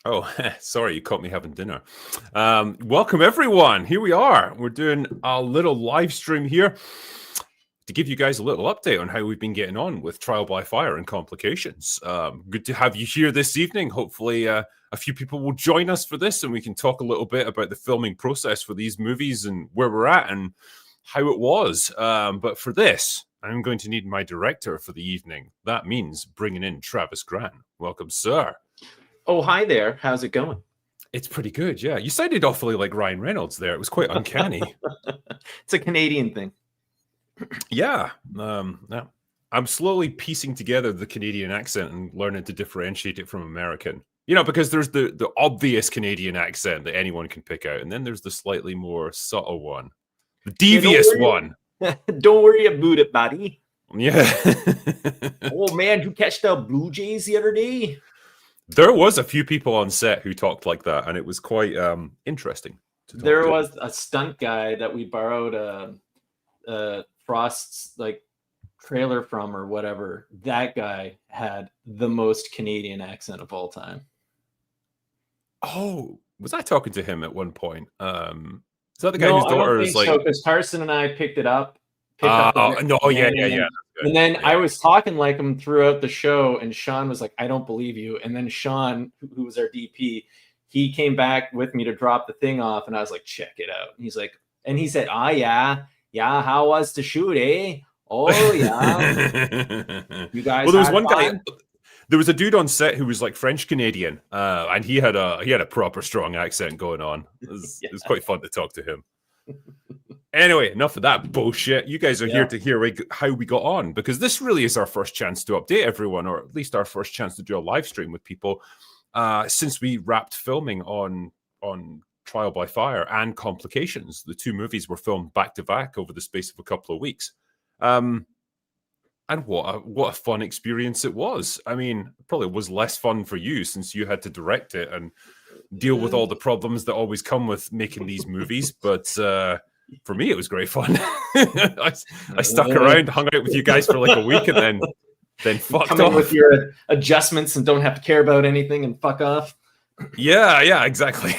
Oh, sorry, you caught me having dinner. Welcome, everyone. Here we are. We're doing a little live stream here to give you guys a little update on how we've been getting on with Trial by Fire and Complications. Good to have you here this evening. Hopefully, a few people will join us for this and we can talk a little bit about the filming process for these movies and where we're at and how it was. But for this, I'm going to need my director for the evening. That means bringing in Travis Grant. Welcome, sir. Oh, hi there. How's it going? It's pretty good, yeah. You sounded awfully like Ryan Reynolds there. It was quite uncanny. It's a Canadian thing. Yeah. I'm slowly piecing together the Canadian accent and learning to differentiate it from American. You know, because there's the obvious Canadian accent that anyone can pick out, and then there's the slightly more subtle one, the devious one. Don't worry about it, buddy. Yeah. Oh, man, you catch the Blue Jays the other day? There was a few people on set who talked like that, and it was quite interesting. There was a stunt guy that we borrowed Frost's like trailer from or whatever. That guy had the most Canadian accent of all time. Oh, was I talking to him at one point? Is that the guy whose daughter is like? So, because Carson and I picked up. Yeah. And then I was talking like him throughout the show, and Sean was like, "I don't believe you." And then Sean, who was our DP, he came back with me to drop the thing off, and I was like, "Check it out." And he's like, and he said, "Ah, yeah, how was the shoot, eh? Oh yeah, you guys." Well, there was one guy. There was a dude on set who was like French Canadian, and he had a proper strong accent going on. It was quite fun to talk to him. Anyway, enough of that bullshit. You guys are here to hear how we got on, because this really is our first chance to update everyone, or at least our first chance to do a live stream with people since we wrapped filming on Trial by Fire and Complications. The two movies were filmed back to back over the space of a couple of weeks. And what a fun experience it was. I mean, it probably was less fun for you since you had to direct it and deal with all the problems that always come with making these movies. But for me, it was great fun. I stuck around, hung out with you guys for like a week, and then fucked off. With your adjustments and don't have to care about anything and fuck off. Yeah, exactly.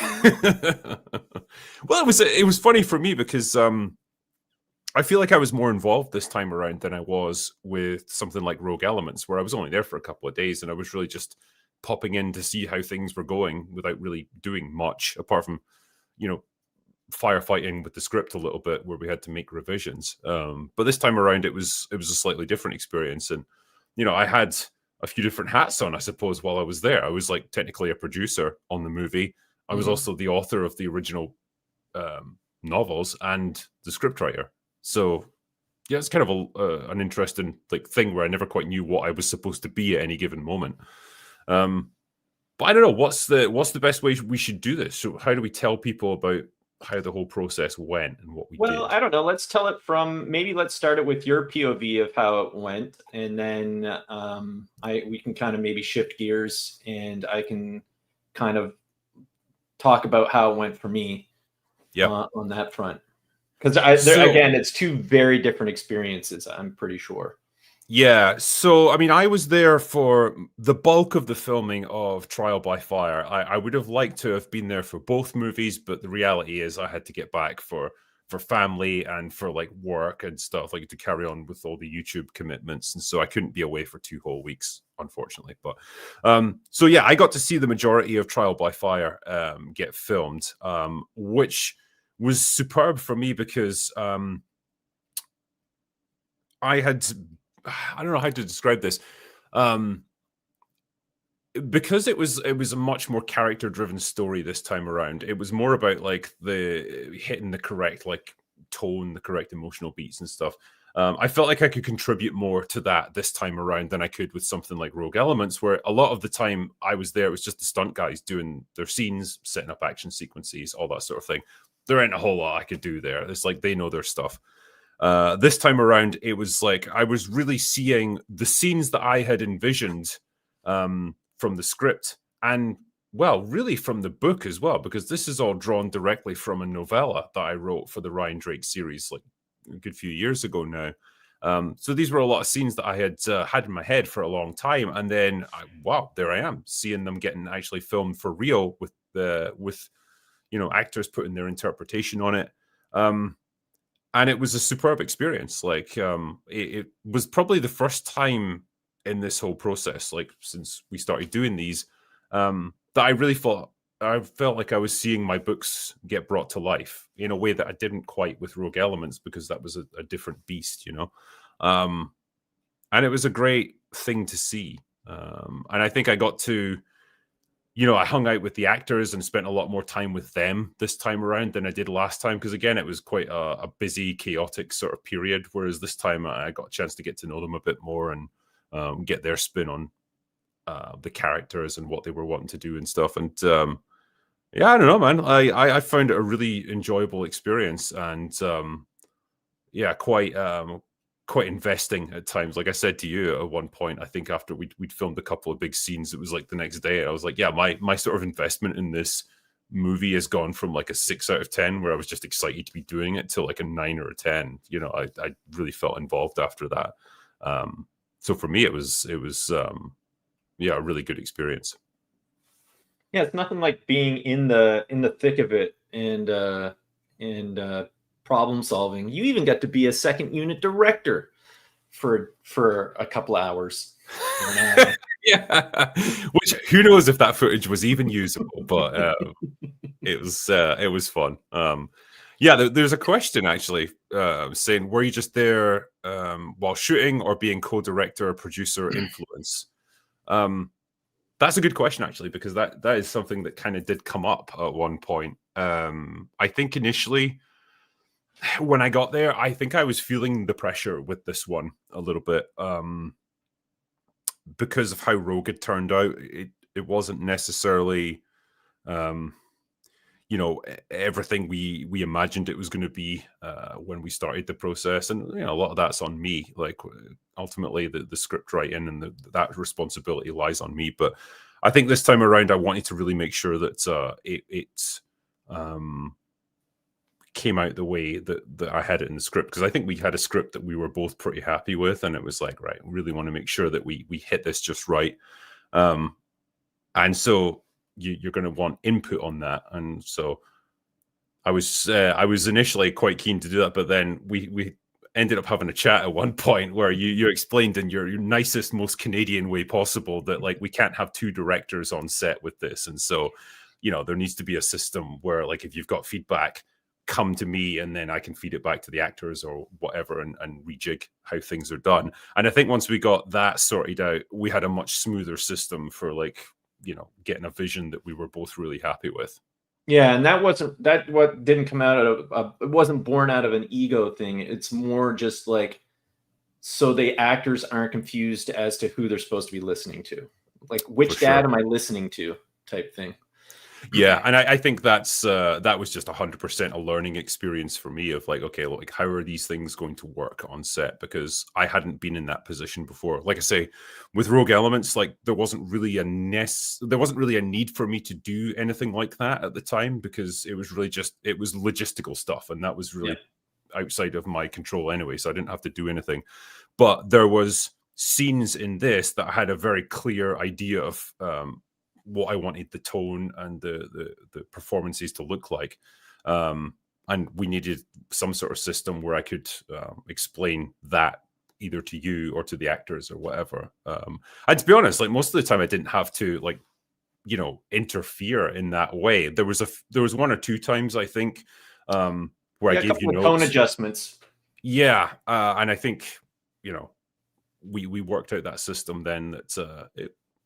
Well, it was funny for me because I feel like I was more involved this time around than I was with something like Rogue Elements, where I was only there for a couple of days and I was really just popping in to see how things were going without really doing much, apart from, firefighting with the script a little bit where we had to make revisions. But this time around, it was a slightly different experience. And, I had a few different hats on, I suppose, while I was there. I was like technically a producer on the movie. I was also the author of the original novels and the scriptwriter. So yeah, it's kind of an interesting thing where I never quite knew what I was supposed to be at any given moment. But I don't know, what's the best way we should do this? So how do we tell people about how the whole process went and what we did? Well, I don't know. Let's tell it let's start it with your POV of how it went, and then we can kind of maybe shift gears, and I can kind of talk about how it went for me on that front. Because again, it's two very different experiences, I'm pretty sure. Yeah, so I mean, I was there for the bulk of the filming of Trial by Fire. I would have liked to have been there for both movies, but the reality is I had to get back for family and for work and stuff, to carry on with all the YouTube commitments, and so I couldn't be away for 2 whole weeks, unfortunately. But so yeah, I got to see the majority of Trial by Fire get filmed, which was superb for me because I don't know how to describe this. Because it was a much more character-driven story this time around. It was more about the hitting the correct tone, the correct emotional beats and stuff. I felt like I could contribute more to that this time around than I could with something like Rogue Elements, where a lot of the time I was there, it was just the stunt guys doing their scenes, setting up action sequences, all that sort of thing. There ain't a whole lot I could do there. It's they know their stuff. This time around, it was I was really seeing the scenes that I had envisioned from the script and, well, really from the book as well, because this is all drawn directly from a novella that I wrote for the Ryan Drake series a good few years ago now. So these were a lot of scenes that I had had in my head for a long time, and then wow, there I am seeing them getting actually filmed for real with actors putting their interpretation on it. And it was a superb experience. Like it was probably the first time in this whole process, like since we started doing these, that I really felt like I was seeing my books get brought to life in a way that I didn't quite with Rogue Elements, because that was a different beast, and it was a great thing to see. And I think I got to, I hung out with the actors and spent a lot more time with them this time around than I did last time, because again, it was quite a busy, chaotic sort of period, whereas this time I got a chance to get to know them a bit more and get their spin on the characters and what they were wanting to do and stuff. And yeah, I don't know, man. I found it a really enjoyable experience, and yeah, quite investing at times. Like I said to you at one point, I think after we'd filmed a couple of big scenes, it was like the next day, I was like, yeah, my sort of investment in this movie has gone from like a 6 out of 10, where I was just excited to be doing it, to like a 9 or a 10. I really felt involved after that. So for me, it was yeah, a really good experience. Yeah, it's nothing like being in the thick of it and problem solving. You even got to be a second unit director for a couple hours. Yeah, which who knows if that footage was even usable, but it was fun. Yeah, there's a question actually saying, were you just there while shooting, or being co-director, producer, influence? That's a good question, actually, because that is something that kind of did come up at one point. I think initially when I got there, I think I was feeling the pressure with this one a little bit, because of how Rogue had turned out. It wasn't necessarily everything we imagined it was going to be when we started the process. And a lot of that's on me. Like ultimately the script writing and that responsibility lies on me. But I think this time around I wanted to really make sure that it came out the way that I had it in the script, because I think we had a script that we were both pretty happy with, and it was like, right, we really want to make sure that we hit this just right. And so you're going to want input on that. And so I was initially quite keen to do that, but then we ended up having a chat at one point where you explained in your nicest, most Canadian way possible that like we can't have two directors on set with this. And so, there needs to be a system where like if you've got feedback, come to me and then I can feed it back to the actors or whatever and rejig how things are done. And I think once we got that sorted out, we had a much smoother system for like, getting a vision that we were both really happy with. Yeah, and what didn't come out of it wasn't born out of an ego thing. It's more just like so the actors aren't confused as to who they're supposed to be listening to. Like which dad am I listening to type thing. Yeah, and I think that was just 100% a learning experience for me of like, okay, like how are these things going to work on set? Because I hadn't been in that position before. Like I say, with Rogue Elements, like there wasn't really a need for me to do anything like that at the time, because it was really it was logistical stuff, and that was really outside of my control anyway, so I didn't have to do anything. But there was scenes in this that I had a very clear idea of what I wanted the tone and the performances to look like. And we needed some sort of system where I could explain that either to you or to the actors or whatever. And to be honest, like most of the time I didn't have to like, interfere in that way. There was one or two times I think where I gave you notes. Tone adjustments. Yeah. And I think, we worked out that system then that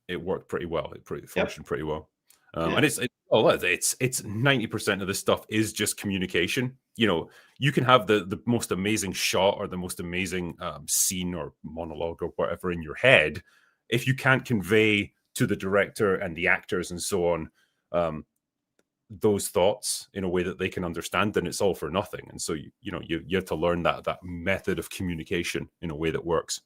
it worked pretty well. It functioned pretty well. And it's 90% of this stuff is just communication. You can have the most amazing shot or the most amazing scene or monologue or whatever in your head. If you can't convey to the director and the actors and so on those thoughts in a way that they can understand, then it's all for nothing. And so you have to learn that method of communication in a way that works.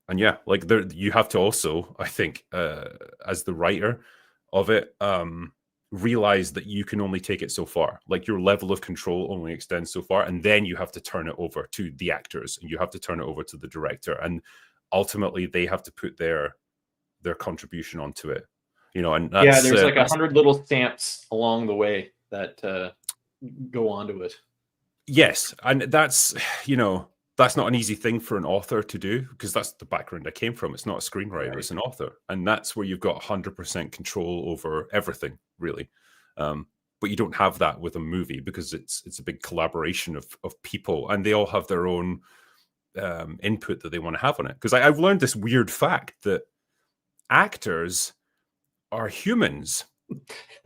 And yeah, like you have to also, I think, as the writer of it, realize that you can only take it so far. Like your level of control only extends so far, and then you have to turn it over to the actors, and you have to turn it over to the director, and ultimately they have to put their contribution onto it. You know, and that's, there's like 100 little stamps along the way that go onto it. Yes, and that's, you know, that's not an easy thing for an author to do, because that's the background I came from. It's not a screenwriter, Right. it's an author. And that's where you've got 100% control over everything, really. But you don't have that with a movie, because it's a big collaboration of people, and they all have their own input that they want to have on it. Because I've learned this weird fact that actors are humans.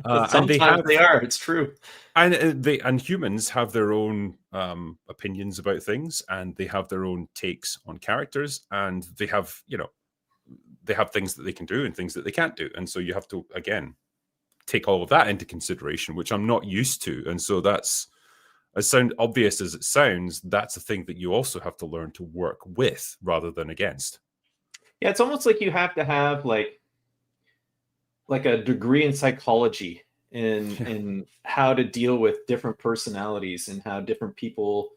Sometimes they are. It's true. And humans have their own opinions about things, and they have their own takes on characters, and they have, you know, they have things that they can do and things that they can't do, and so you have to, again, take all of that into consideration, which I'm not used to. And so that's, as obvious as it sounds, that's a thing that you also have to learn to work with rather than against. Yeah, it's almost like you have to have like a degree in psychology in how to deal with different personalities, and how different people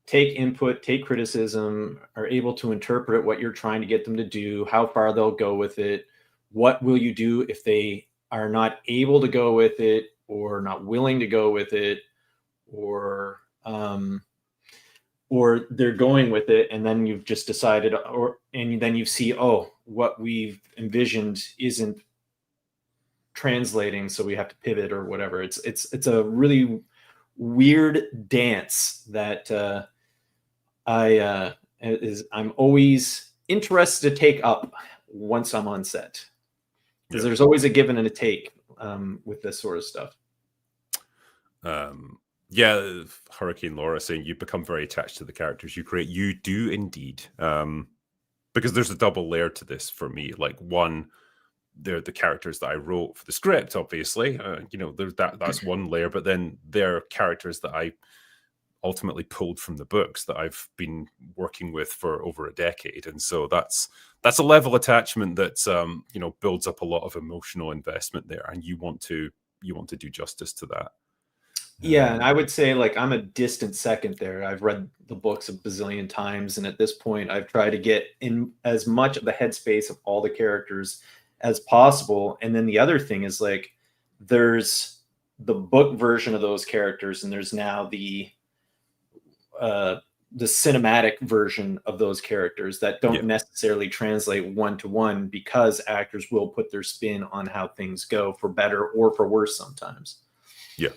take input, take criticism, are able to interpret what you're trying to get them to do, how far they'll go with it, what will you do if they are not able to go with it, or not willing to go with it, or they're going with it, and then you've just decided, and then you see, oh, what we've envisioned isn't translating, so we have to pivot or whatever. It's a really weird dance that I'm always interested to take up once I'm on set, because there's always a give and a take with this sort of stuff. Yeah, Hurricane Laura saying you become very attached to the characters you create. You do indeed, because there's a double layer to this for me. Like, one, they're the characters that I wrote for the script, obviously. You know, there's that's one layer, but then they're characters that I ultimately pulled from the books that I've been working with for over a decade. And so that's a level of attachment that you know, builds up a lot of emotional investment there, and you want to do justice to that. Yeah, and I would say, like, I'm a distant second there. I've read the books a bazillion times, and at this point I've tried to get in as much of the headspace of all the characters as possible. And then the other thing is, like, there's the book version of those characters, and there's now the cinematic version of those characters that don't necessarily translate one-to-one, because actors will put their spin on how things go, for better or for worse sometimes. Yeah.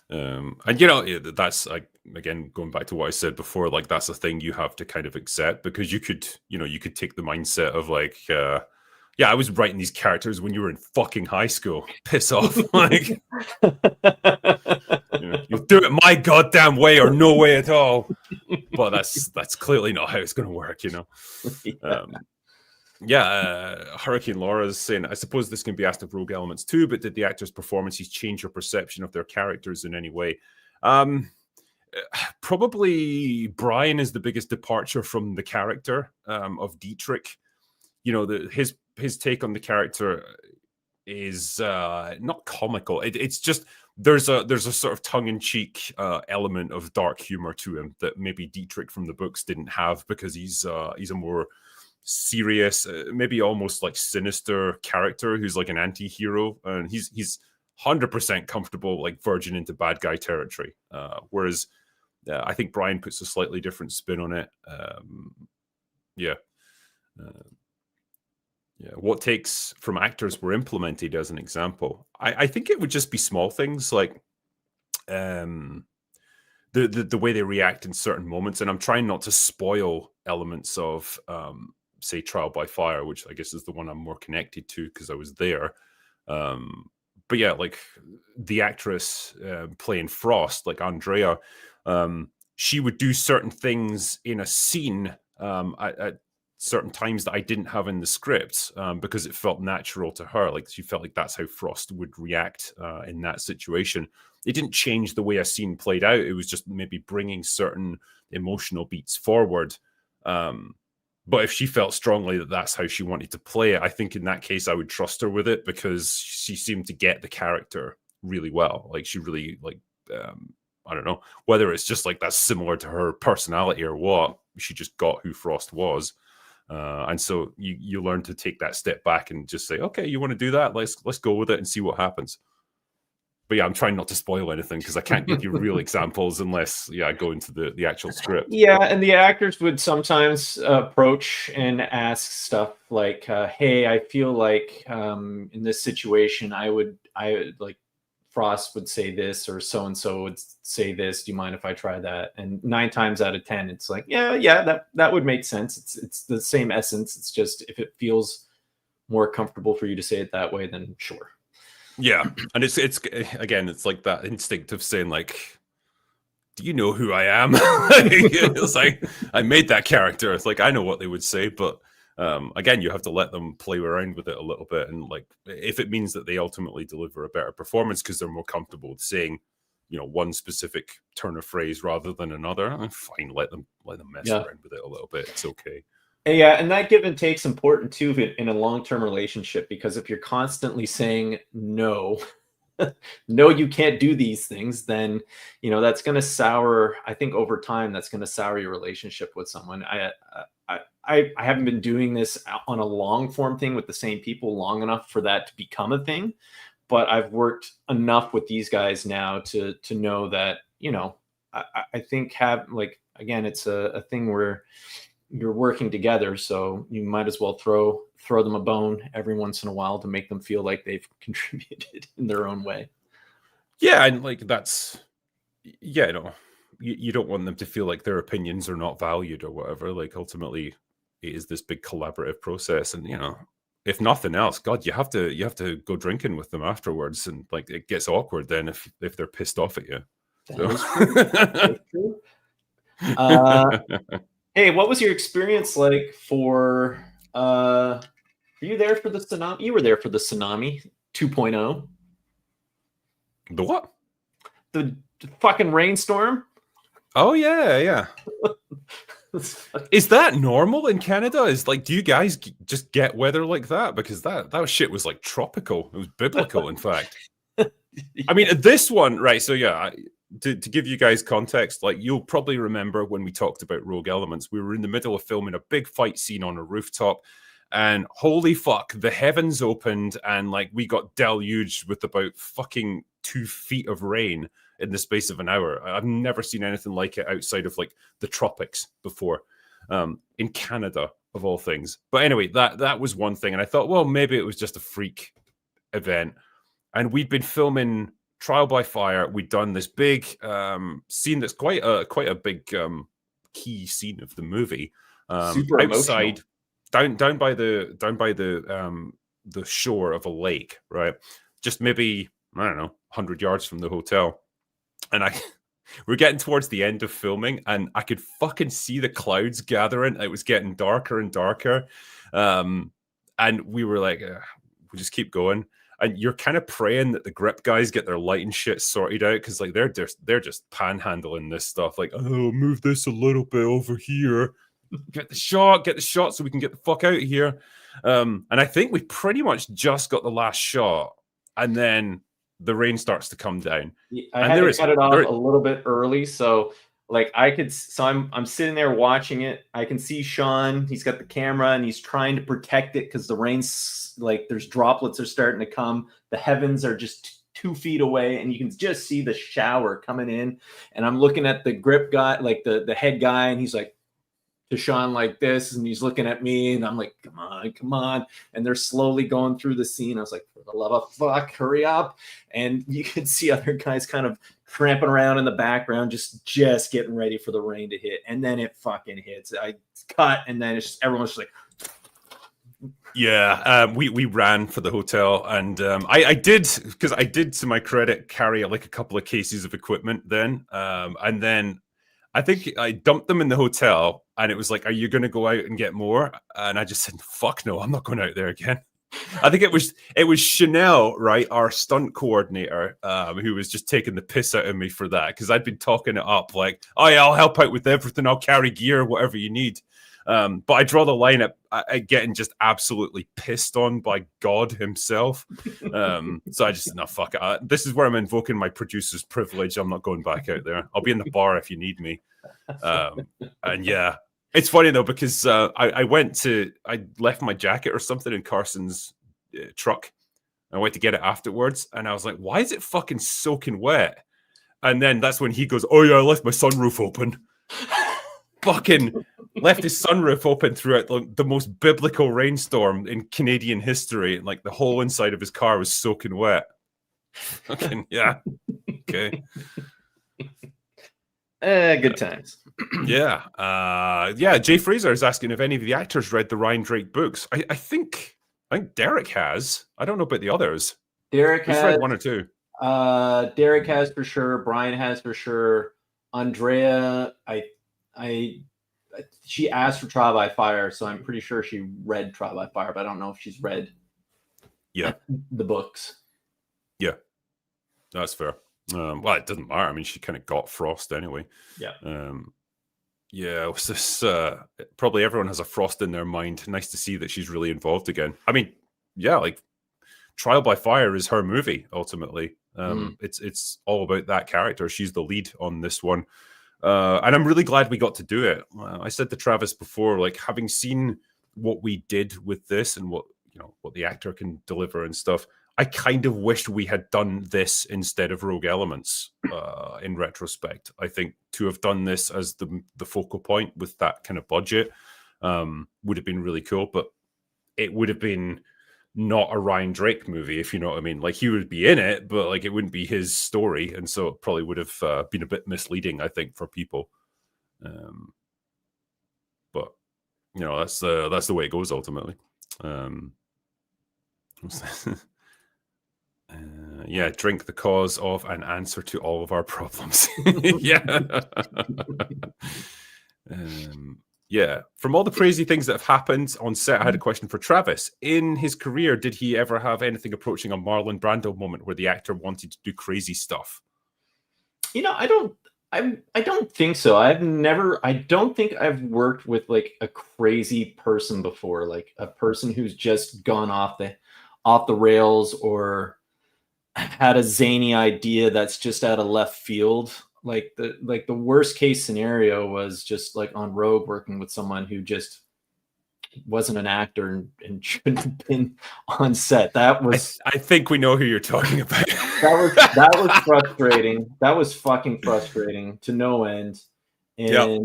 And you know, that's, like, again, going back to what I said before, like, that's a thing you have to kind of accept, because you could take the mindset of, like, yeah, I was writing these characters when you were in fucking high school. Piss off. Like, you know, you'll do it my goddamn way or no way at all. But that's clearly not how it's going to work, you know. Hurricane Laura is saying, I suppose this can be asked of Rogue Elements too, but did the actors' performances change your perception of their characters in any way? Probably Brian is the biggest departure from the character of Dietrich. You know, his take on the character is not comical. It's just there's a sort of tongue-in-cheek element of dark humor to him that maybe Dietrich from the books didn't have, because he's a more serious, maybe almost like sinister character who's like an anti-hero, and he's 100% comfortable, like, verging into bad guy territory, whereas I think Brian puts a slightly different spin on it. What takes from actors were implemented as an example. I think it would just be small things, like the way they react in certain moments, and I'm trying not to spoil elements of say Trial by Fire, which I guess is the one I'm more connected to because I was there. But yeah, like the actress playing Frost, like Andrea, she would do certain things in a scene at certain times that I didn't have in the script, because it felt natural to her. Like, she felt like that's how Frost would react in that situation. It didn't change the way a scene played out. It was just maybe bringing certain emotional beats forward. But if she felt strongly that that's how she wanted to play it, I think in that case I would trust her with it, because she seemed to get the character really well. Like she really I don't know whether it's just like that's similar to her personality or what. She just got who Frost was, and so you learn to take that step back and just say, okay, you want to do that? Let's go with it and see what happens. But yeah, I'm trying not to spoil anything because I can't give you real examples unless I go into the actual script. Yeah, and the actors would sometimes approach and ask stuff like, "Hey, I feel like in this situation, I would like Frost would say this, or so and so would say this. Do you mind if I try that?" And 9 times out of 10, it's like, yeah, that would make sense. It's the same essence. It's just if it feels more comfortable for you to say it that way, then sure. Yeah, and it's again, it's like that instinct of saying like, do you know who I am? It's like I made that character. It's like I know what they would say, but again, you have to let them play around with it a little bit, and like if it means that they ultimately deliver a better performance because they're more comfortable with saying, one specific turn of phrase rather than another, I'm fine. Let them mess around with it a little bit. It's okay. Yeah, and that give and take's important too in a long-term relationship, because if you're constantly saying no, no, you can't do these things, then that's going to sour. I think over time that's going to sour your relationship with someone. I haven't been doing this on a long form thing with the same people long enough for that to become a thing, but I've worked enough with these guys now to know that I think again, it's a thing where you're working together, so you might as well throw them a bone every once in a while to make them feel like they've contributed in their own way. Yeah, and like that's you don't want them to feel like their opinions are not valued or whatever. Like ultimately it is this big collaborative process, and if nothing else, God, you have to go drinking with them afterwards, and like it gets awkward then if they're pissed off at you. That is true. Hey, what was your experience like for were you there for the tsunami? You were there for the tsunami 2.0. The what? The fucking rainstorm? Oh yeah. Is that normal in Canada? Is like, do you guys just get weather like that? Because that shit was like tropical. It was biblical, in fact. I mean, this one, right? So yeah, to give you guys context, like you'll probably remember when we talked about Rogue Elements, we were in the middle of filming a big fight scene on a rooftop, and holy fuck, the heavens opened and like we got deluged with about fucking 2 feet of rain in the space of an hour. I've never seen anything like it outside of like the tropics before, in Canada of all things. But anyway, that was one thing, and I thought, well, maybe it was just a freak event. And we'd been filming Trial by Fire. We'd done this big scene that's quite a big key scene of the movie. Super outside, down by the shore of a lake, right? Just maybe, I don't know, 100 yards from the hotel. And we're getting towards the end of filming, and I could fucking see the clouds gathering. It was getting darker and darker. And we were like, we'll just keep going. And you're kind of praying that the grip guys get their lighting shit sorted out, because like they're just panhandling this stuff. Like, oh, move this a little bit over here. Get the shot so we can get the fuck out of here. And I think we pretty much just got the last shot, and then the rain starts to come down. I had to cut it off a little bit early, so like I'm sitting there watching it. I can see Sean. He's got the camera and he's trying to protect it because the rain's like there's droplets are starting to come. The heavens are just 2 feet away, and you can just see the shower coming in. And I'm looking at the grip guy, like the head guy, and he's like to Sean like this, and he's looking at me, and I'm like, come on. And they're slowly going through the scene. I was like, for the love of fuck, hurry up. And you can see other guys kind of tramping around in the background, just getting ready for the rain to hit. And then it fucking hits. I cut, and then it's just everyone's just like, yeah. We ran for the hotel, and I did, because I did, to my credit, carry like a couple of cases of equipment then, and then I think I dumped them in the hotel, and it was like, are you going to go out and get more? And I just said, fuck no, I'm not going out there again. I think it was Chanel, right, our stunt coordinator, who was just taking the piss out of me for that, because I'd been talking it up like, oh yeah, I'll help out with everything, I'll carry gear, whatever you need. But I draw the line at getting just absolutely pissed on by God himself. So I just, no, fuck it. This is where I'm invoking my producer's privilege. I'm not going back out there. I'll be in the bar if you need me. And yeah, it's funny though, because I left my jacket or something in Carson's truck. I went to get it afterwards, and I was like, why is it fucking soaking wet? And then that's when he goes, oh yeah, I left my sunroof open. Fucking left his sunroof open throughout the most biblical rainstorm in Canadian history. And like the whole inside of his car was soaking wet. Fucking, yeah. Okay. Good times. Yeah. Jay Fraser is asking if any of the actors read the Ryan Drake books. I think Derek has. I don't know about the others. Derek has read one or two. Derek has for sure. Brian has for sure. Andrea, she asked for Trial by Fire, so I'm pretty sure she read Trial by Fire, but I don't know if she's read the books. Yeah, that's fair. Well, it doesn't matter. I mean, she kind of got Frost anyway. Yeah. Yeah, it was this, probably everyone has a Frost in their mind. Nice to see that she's really involved again. I mean, yeah, like Trial by Fire is her movie, ultimately. It's all about that character. She's the lead on this one. And I'm really glad we got to do it. I said to Travis before, like having seen what we did with this and what the actor can deliver and stuff, I kind of wished we had done this instead of Rogue Elements. In retrospect, I think to have done this as the focal point with that kind of budget would have been really cool. But it would have been not a Ryan Drake movie, if you know what I mean. Like he would be in it, but like it wouldn't be his story, and so it probably would have been a bit misleading, I think, for people. But that's the way it goes ultimately. Yeah, drink the cause of an answer to all of our problems. Yeah. Yeah. From all the crazy things that have happened on set, I had a question for Travis. In his career, did he ever have anything approaching a Marlon Brando moment where the actor wanted to do crazy stuff? I don't think so. I don't think I've worked with like a crazy person before, like a person who's just gone off the rails or had a zany idea that's just out of left field. Like the worst case scenario was just like on Rogue, working with someone who just wasn't an actor and shouldn't have been on set. That was I think we know who you're talking about. that was frustrating. That was fucking frustrating to no end. And yep.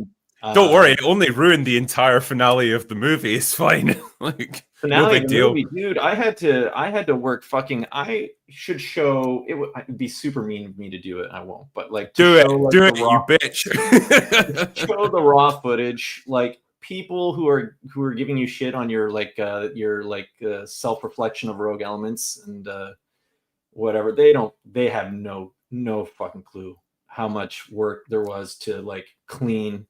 Don't worry, it only ruined the entire finale of the movie. It's fine. Like finale no big of the deal. Movie, dude. I had to work fucking. I should show it. It'd be super mean of me to do it. I won't. But like, do it, like, do it, you bitch. Show the raw footage. Like people who are giving you shit on your self reflection of Rogue Elements and whatever. They have no fucking clue how much work there was to like clean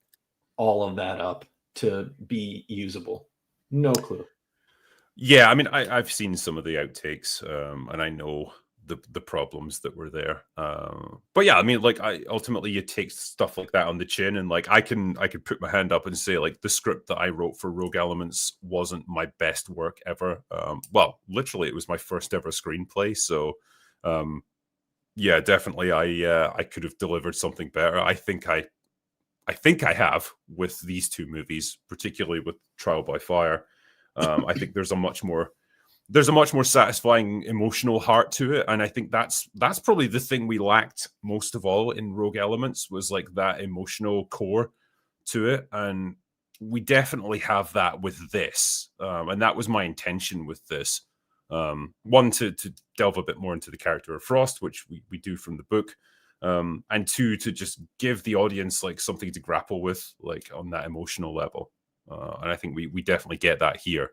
all of that up to be usable. No clue. Yeah, I mean, I've seen some of the outtakes, and I know the problems that were there. But yeah, I mean, like, ultimately you take stuff like that on the chin, and like I could put my hand up and say like the script that I wrote for Rogue Elements wasn't my best work ever. Well, literally, it was my first ever screenplay. So, yeah, definitely, I could have delivered something better. I think I have with these two movies, particularly with Trial by Fire. I think there's a much more satisfying emotional heart to it, and I think that's probably the thing we lacked most of all in Rogue Elements was like that emotional core to it, and we definitely have that with this, and that was my intention with this. One, to delve a bit more into the character of Frost, which we do from the book. And two, to just give the audience like something to grapple with, like on that emotional level. And I think we definitely get that here.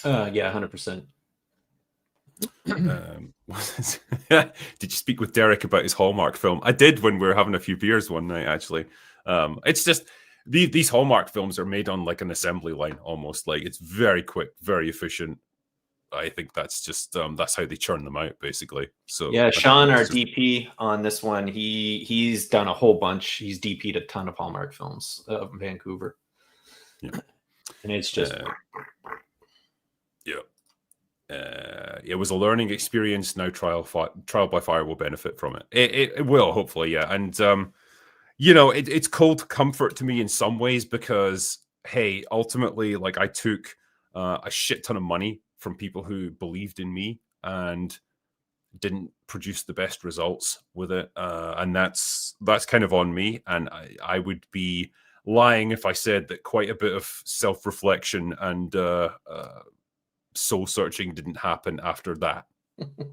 Yeah, 100%. Did you speak with Derek about his Hallmark film? I did when we were having a few beers one night, actually. It's just these Hallmark films are made on like an assembly line almost. Like it's very quick, very efficient. I think that's just that's how they churn them out, basically. So yeah, I think Sean, our it's just- DP on this one, he's done a whole bunch. He's DP'd a ton of Hallmark films of Vancouver. Yeah. And it's just it was a learning experience. Now Trial by Fire will benefit from it. It will, hopefully, yeah. And you know, it's cold comfort to me in some ways because, hey, ultimately, like I took a shit ton of money from people who believed in me and didn't produce the best results with it, and that's kind of on me. And I would be lying if I said that quite a bit of self-reflection and soul searching didn't happen after that.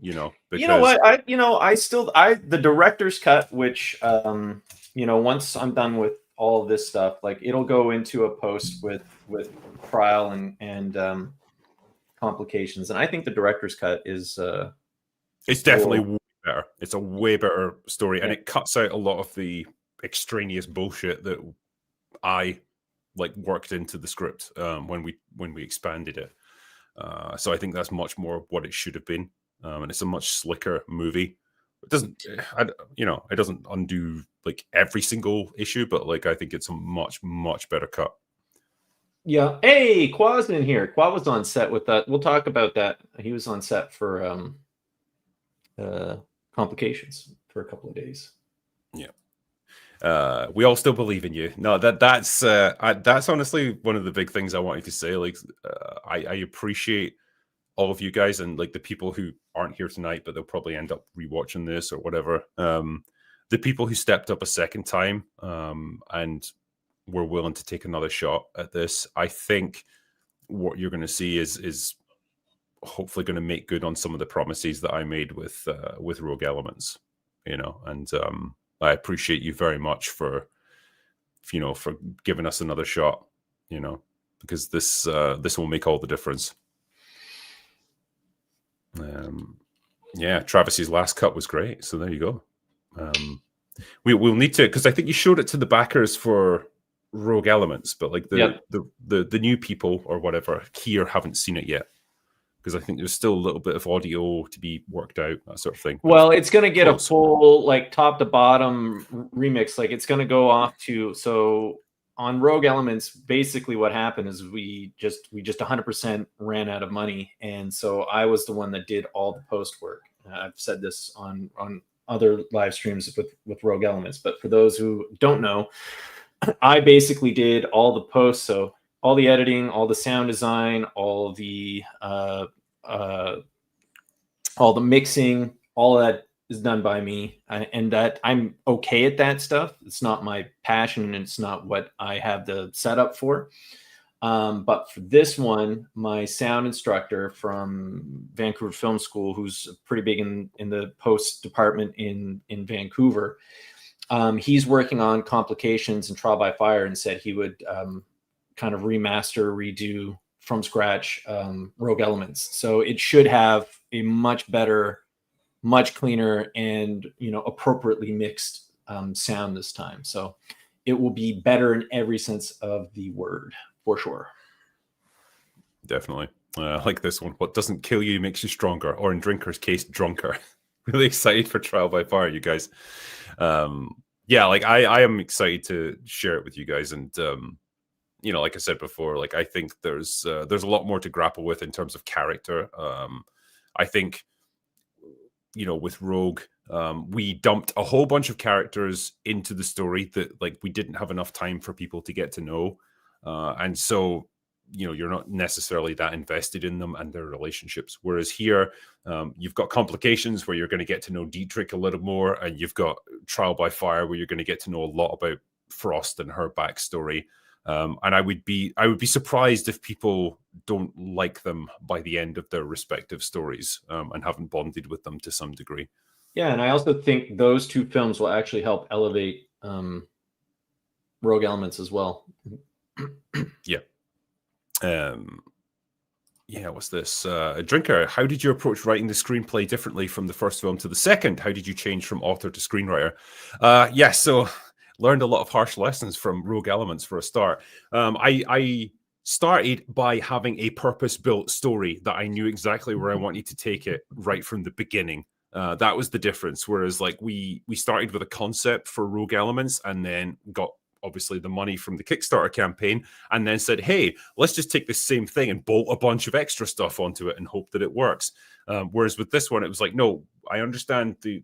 You know, because you know what, the director's cut, which you know, once I'm done with all of this stuff, like it'll go into a post with trial and complications, and I think the director's cut is it's definitely way better. It's a way better story, and it cuts out a lot of the extraneous bullshit that I like worked into the script when we expanded it. So I think that's much more what it should have been, and it's a much slicker movie. It doesn't, it doesn't undo like every single issue, but like I think it's a much better cut. Yeah. Hey, Qua's in here. Qua was on set with that. We'll talk about that. He was on set for Complications for a couple of days. Yeah. We all still believe in you. No, that's honestly one of the big things I wanted to say. Like, I appreciate all of you guys and like the people who aren't here tonight, but they'll probably end up rewatching this or whatever. The people who stepped up a second time and were willing to take another shot at this. I think what you're going to see is hopefully going to make good on some of the promises that I made with Rogue Elements, you know, and I appreciate you very much for giving us another shot, you know, because this will make all the difference. Yeah, Travis's last cut was great, so there you go. We'll need to, because I think you showed it to the backers for Rogue Elements, but like the new people or whatever here haven't seen it yet, because I think there's still a little bit of audio to be worked out, that sort of thing. Well, it's going to get a full like top to bottom remix. Like it's going to go off to, so on Rogue Elements, basically what happened is we just 100% ran out of money, and so I was the one that did all the post work. I've said this on other live streams with Rogue Elements, but for those who don't know, I basically did all the posts, so all the editing, all the sound design, all the mixing, all of that is done by me, and that I'm okay at that stuff. It's not my passion, and it's not what I have the setup for. But for this one, my sound instructor from Vancouver Film School, who's pretty big in the post department in Vancouver, he's working on Complications and Trial by Fire, and said he would kind of remaster, redo from scratch Rogue Elements. So it should have a much better, much cleaner, and appropriately mixed sound this time. So it will be better in every sense of the word, for sure. Definitely. I like this one. What doesn't kill you makes you stronger, or in Drinker's case, drunker. Really excited for Trial by Fire, you guys. Yeah, like I am excited to share it with you guys, and like I said before, like I think there's a lot more to grapple with in terms of character. I think with Rogue, we dumped a whole bunch of characters into the story that like we didn't have enough time for people to get to know, and so you're not necessarily that invested in them and their relationships. Whereas here, you've got Complications where you're going to get to know Dietrich a little more, and you've got Trial by Fire where you're going to get to know a lot about Frost and her backstory. And I would be surprised if people don't like them by the end of their respective stories and haven't bonded with them to some degree. Yeah, and I also think those two films will actually help elevate Rogue Elements as well. Yeah. What's this? Drinker, how did you approach writing the screenplay differently from the first film to the second? How did you change from author to screenwriter? So learned a lot of harsh lessons from Rogue Elements for a start. I started by having a purpose-built story that I knew exactly where I wanted to take it right from the beginning. That was the difference. Whereas, like, we started with a concept for Rogue Elements, and then got obviously the money from the Kickstarter campaign, and then said, "Hey, let's just take this same thing and bolt a bunch of extra stuff onto it and hope that it works." Whereas with this one, it was like, no, I understand the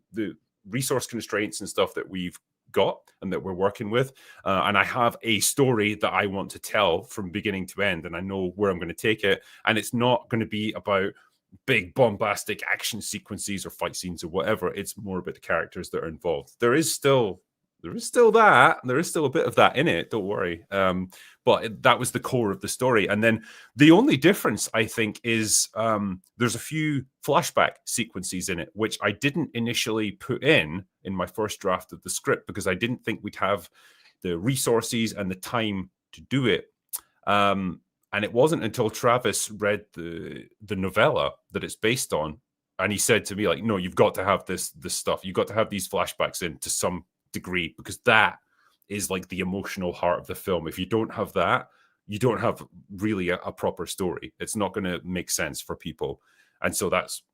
resource constraints and stuff that we've got and that we're working with, and I have a story that I want to tell from beginning to end, and I know where I'm going to take it, and it's not going to be about big bombastic action sequences or fight scenes or whatever. It's more about the characters that are involved. There is still that. There is still a bit of that in it. Don't worry. But that was the core of the story. And then the only difference, I think, is there's a few flashback sequences in it, which I didn't initially put in my first draft of the script because I didn't think we'd have the resources and the time to do it. And it wasn't until Travis read the novella that it's based on, and he said to me, like, no, you've got to have this stuff. You've got to have these flashbacks in to some degree, because that is like the emotional heart of the film. If you don't have that, you don't have really a proper story. It's not going to make sense for people. And so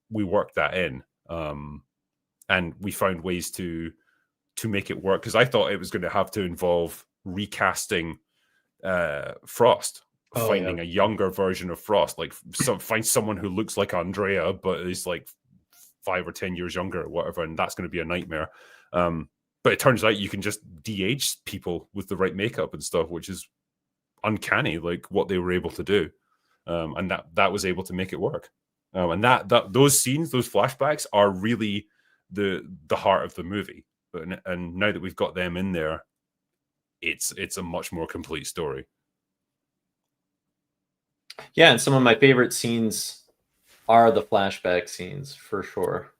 we worked that in, and we found ways to make it work, because I thought it was going to have to involve recasting Frost, finding a younger version of Frost, like find someone who looks like Andrea but is like 5 or 10 years younger or whatever, and that's going to be a nightmare. But it turns out you can just de-age people with the right makeup and stuff, which is uncanny, like what they were able to do. And that was able to make it work. And that those scenes, those flashbacks are really the heart of the movie. And now that we've got them in there, it's a much more complete story. Yeah, and some of my favorite scenes are the flashback scenes, for sure.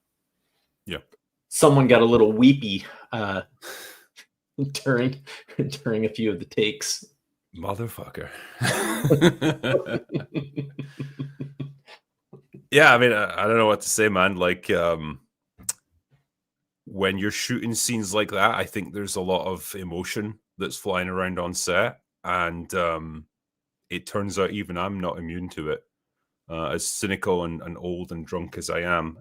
Yeah. Someone got a little weepy during a few of the takes. Motherfucker. Yeah, I mean, I don't know what to say, man. Like, when you're shooting scenes like that, I think there's a lot of emotion that's flying around on set, and it turns out even I'm not immune to it. As cynical and old and drunk as I am,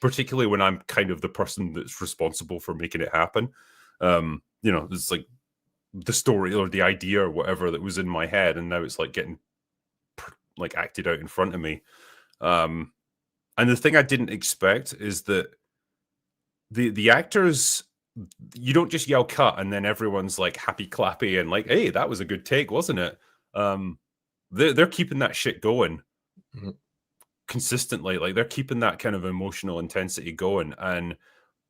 particularly when I'm kind of the person that's responsible for making it happen. It's like the story or the idea or whatever that was in my head, and now it's like getting like acted out in front of me. And the thing I didn't expect is that the actors, you don't just yell cut and then everyone's like happy clappy and like, hey, that was a good take, wasn't it? They're keeping that shit going consistently. Like, they're keeping that kind of emotional intensity going, and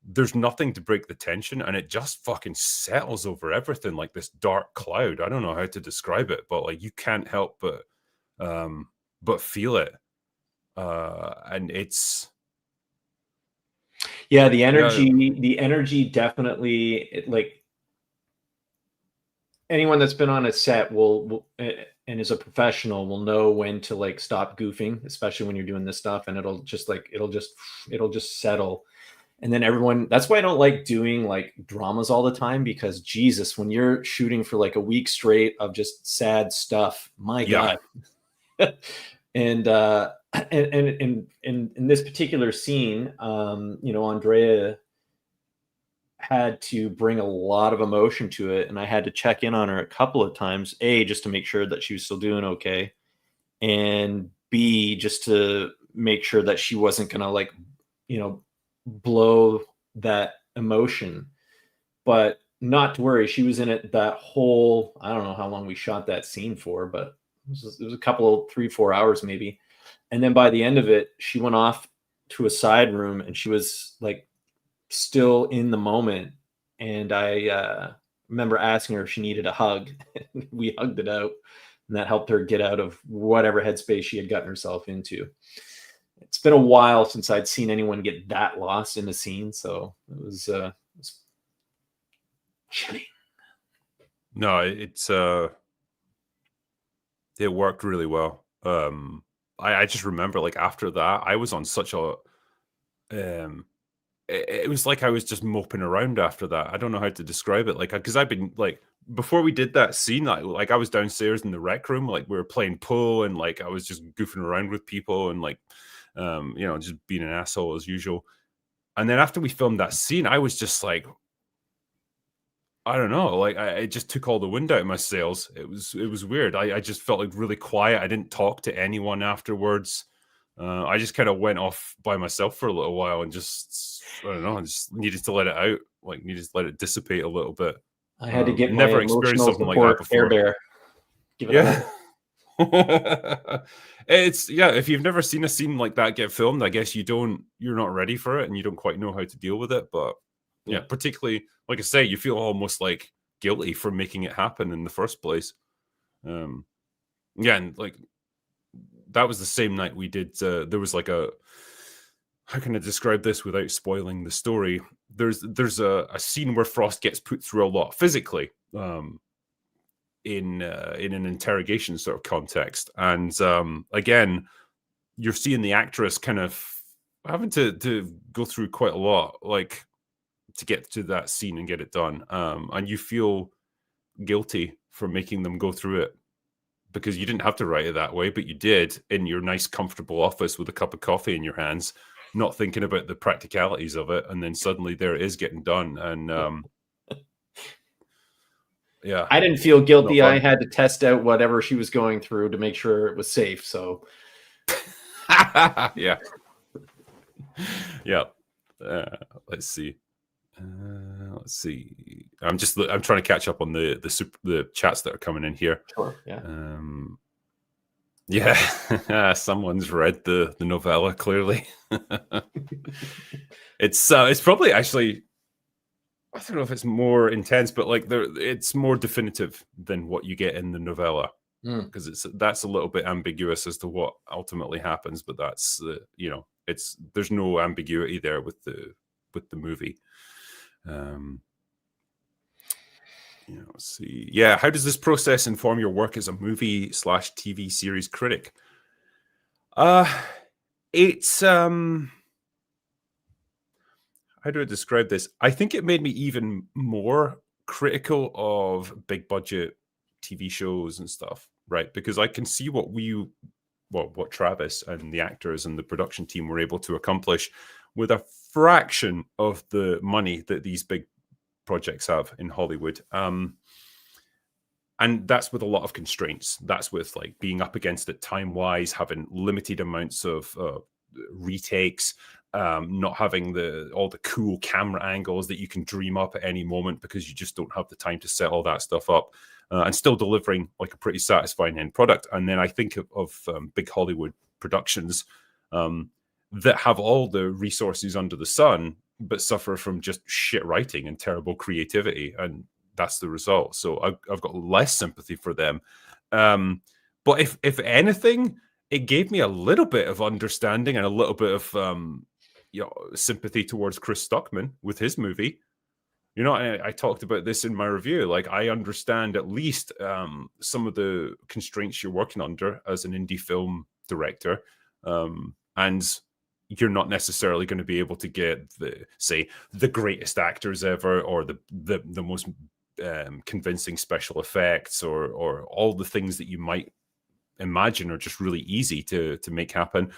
there's nothing to break the tension, and it just fucking settles over everything like this dark cloud. I don't know how to describe it, but like, you can't help but feel it. And it's the energy definitely, like, anyone that's been on a set will and is a professional will know when to like stop goofing, especially when you're doing this stuff, and it'll just settle. And then everyone, that's why I don't like doing like dramas all the time, because Jesus, when you're shooting for like a week straight of just sad stuff, my God. And in this particular scene, Andrea had to bring a lot of emotion to it, and I had to check in on her a couple of times, A, just to make sure that she was still doing okay, and B, just to make sure that she wasn't gonna like, blow that emotion. But not to worry, she was in it that whole, I don't know how long we shot that scene for, but it was a couple, 3-4 hours maybe. And then by the end of it, she went off to a side room and she was like still in the moment. And I remember asking her if she needed a hug. We hugged it out, and that helped her get out of whatever headspace she had gotten herself into. It's been a while since I'd seen anyone get that lost in a scene, so it was chilling. No, it worked really well. I just remember, like, after that, I was on such a it was like I was just moping around after that. I don't know how to describe it. Like, because I've been like, before we did that scene, like I was downstairs in the rec room, like we were playing pool, and like I was just goofing around with people, and like, just being an asshole as usual. And then after we filmed that scene, I was just like, I don't know, like it just took all the wind out of my sails. It was weird. I just felt like really quiet. I didn't talk to anyone afterwards. I just kind of went off by myself for a little while and just, I don't know, I just needed to let it out, like needed to let it dissipate a little bit. I had to get never my experienced emotional something like that support, Air before. Bear. Give it Yeah. If you've never seen a scene like that get filmed, I guess you're not ready for it and you don't quite know how to deal with it. But yeah, particularly, like I say, you feel almost like guilty for making it happen in the first place. And like that was the same night we did. There was like how can I describe this without spoiling the story? There's a scene where Frost gets put through a lot physically, in an interrogation sort of context, and again, you're seeing the actress kind of having to go through quite a lot, like to get to that scene and get it done, and you feel guilty for making them go through it because you didn't have to write it that way, but you did in your nice, comfortable office with a cup of coffee in your hands, not thinking about the practicalities of it, and then suddenly there it is getting done, and yeah, I didn't feel guilty. I had to test out whatever she was going through to make sure it was safe. So, yeah. Let's see. I'm trying to catch up on the chats that are coming in here. Sure. Yeah. Yeah. Someone's read the novella. Clearly, it's probably actually. I don't know if it's more intense, but like it's more definitive than what you get in the novella, because that's a little bit ambiguous as to what ultimately happens. But that's there's no ambiguity there with the movie. Let's see. Yeah, how does this process inform your work as a movie/TV series critic? It's how do I describe this? I think it made me even more critical of big budget TV shows and stuff, right? Because I can see what Travis and the actors and the production team were able to accomplish with a fraction of the money that these big projects have in Hollywood. And that's with a lot of constraints. That's with like being up against it time-wise, having limited amounts of retakes, not having all the cool camera angles that you can dream up at any moment because you just don't have the time to set all that stuff up, and still delivering like a pretty satisfying end product. And then I think of big Hollywood productions that have all the resources under the sun but suffer from just shit writing and terrible creativity, and that's the result. So I've got less sympathy for them, but if anything, it gave me a little bit of understanding and a little bit of sympathy towards Chris Stuckman with his movie. I talked about this in my review. Like, I understand at least some of the constraints you're working under as an indie film director, and you're not necessarily going to be able to get the greatest actors ever, or the most convincing special effects, or all the things that you might imagine are just really easy to make happen.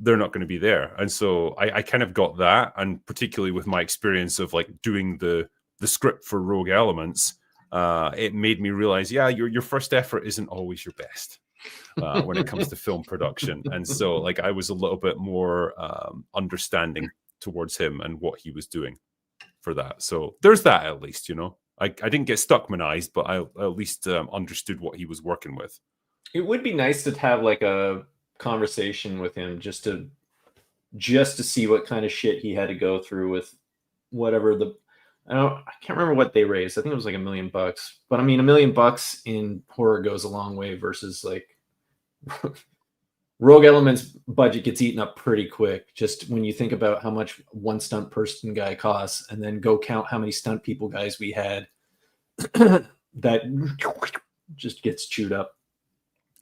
They're not going to be there. And so I kind of got that, and particularly with my experience of like doing the script for Rogue Elements, it made me realize, your first effort isn't always your best when it comes to film production. And so like I was a little bit more understanding towards him and what he was doing for that. So there's that, at least. I didn't get Stuckmanized, but I at least understood what he was working with. It would be nice to have like a conversation with him just to see what kind of shit he had to go through with whatever I can't remember what they raised. I think it was like $1 million, but I mean, $1 million in horror goes a long way versus like Rogue Elements budget gets eaten up pretty quick. Just when you think about how much one stunt person guy costs, and then go count how many stunt people guys we had, that just gets chewed up.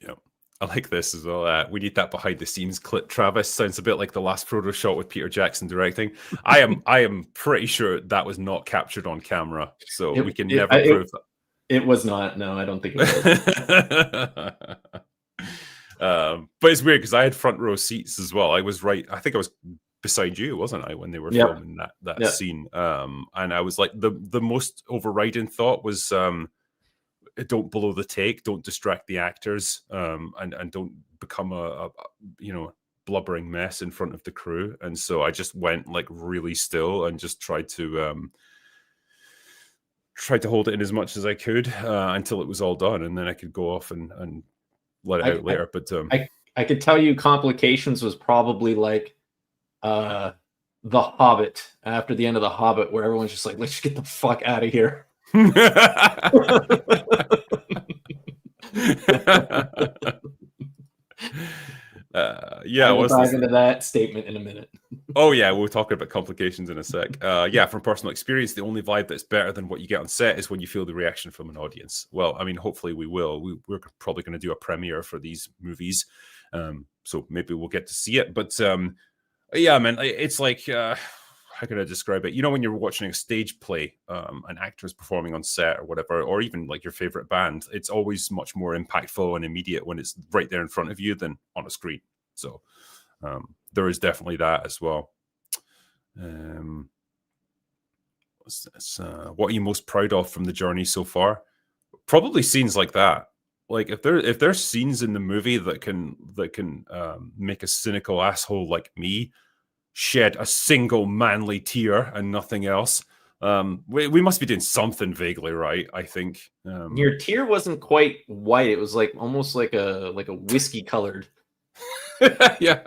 Yeah. I like this as well. We need that behind the scenes clip. Travis sounds a bit like the last Frodo shot with Peter Jackson directing. I am pretty sure that was not captured on camera, so we can never prove that. It was not. No, I don't think it was. But it's weird because I had front row seats as well. I was right. I think I was beside you, wasn't I, when they were filming that scene? And I was like, the most overriding thought was, don't blow the take, don't distract the actors, and don't become a blubbering mess in front of the crew. And so I just went like really still and just tried to hold it in as much as I could until it was all done, and then I could go off and let it out later. But I could tell you Complications was probably like The Hobbit, after the end of The Hobbit, where everyone's just like, let's just get the fuck out of here. We'll dive into that statement in a minute. Oh yeah, we'll talk about Complications in a sec. From personal experience, the only vibe that's better than what you get on set is when you feel the reaction from an audience. Well, I mean, hopefully we will. We're probably going to do a premiere for these movies, so maybe we'll get to see it. But man, it's like, how can I describe it? You know, when you're watching a stage play, an actor is performing on set or whatever, or even like your favorite band, it's always much more impactful and immediate when it's right there in front of you than on a screen. So there is definitely that as well. What are you most proud of from the journey so far? Probably scenes like that. Like if there's scenes in the movie that can make a cynical asshole like me shed a single manly tear and nothing else, we must be doing something vaguely right, I think. Your tear wasn't quite white. It was like almost like a whiskey colored. Yeah,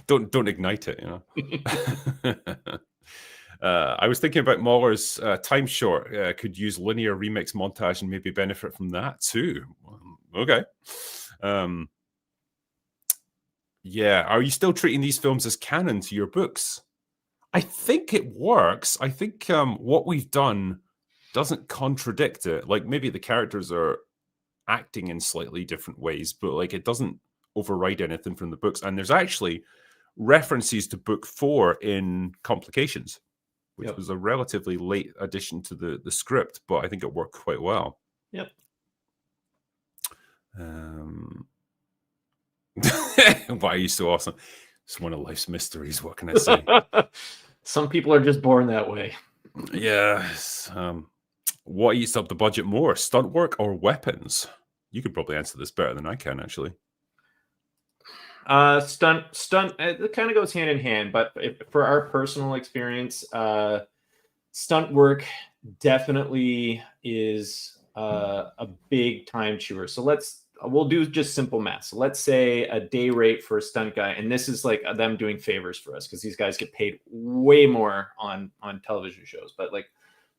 don't ignite it, you know. I was thinking about Mahler's Time Short. Could use linear remix montage and maybe benefit from that too. Okay. Are you still treating these films as canon to your books? I think it works. I think what we've done doesn't contradict it. Like maybe the characters are acting in slightly different ways, but like it doesn't override anything from the books. And there's actually references to book 4 in Complications, which was a relatively late addition to the script, but I think it worked quite well. Yep. Why are you so awesome? It's one of life's mysteries. What can I say? Some people are just born that way. Yes. What eats up the budget more, stunt work or weapons? You could probably answer this better than I can, actually. Stunt. It kind of goes hand in hand, but for our personal experience, stunt work definitely is a big time chewer. So we'll do just simple math. So let's say a day rate for a stunt guy, and this is like them doing favors for us because these guys get paid way more on television shows. But like,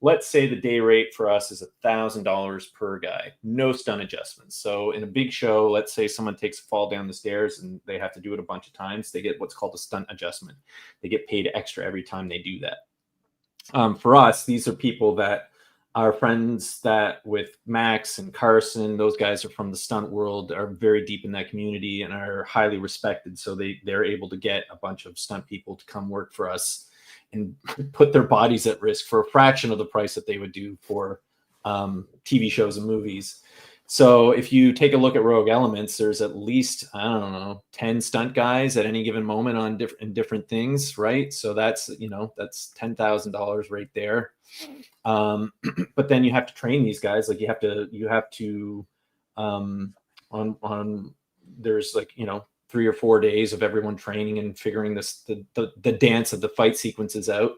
let's say the day rate for us is $1,000 per guy, no stunt adjustments. So in a big show, let's say someone takes a fall down the stairs and they have to do it a bunch of times. They get what's called a stunt adjustment. They get paid extra every time they do that. For us, these are people that are friends that with Max and Carson, those guys are from the stunt world, are very deep in that community and are highly respected. So they're able to get a bunch of stunt people to come work for us and put their bodies at risk for a fraction of the price that they would do for TV shows and movies. So if you take a look at Rogue Elements, there's at least, 10 stunt guys at any given moment on different things, right? So that's $10,000 right there. But then you have to train these guys. Like you have to there's 3 or 4 days of everyone training and figuring the dance of the fight sequences out.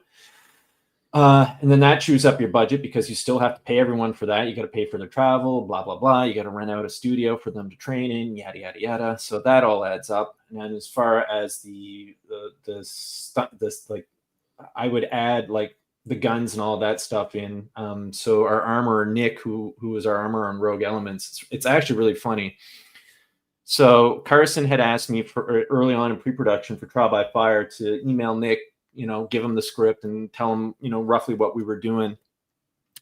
And then that chews up your budget because you still have to pay everyone for that. You got to pay for their travel, blah, blah, blah. You got to rent out a studio for them to train in, yada, yada, yada. So that all adds up. And then as far as I would add like the guns and all that stuff in. So our armorer, Nick, who was our armorer on Rogue Elements, it's actually really funny. So Carson had asked me for early on in pre-production for Trial by Fire to email Nick, give him the script and tell him, roughly what we were doing.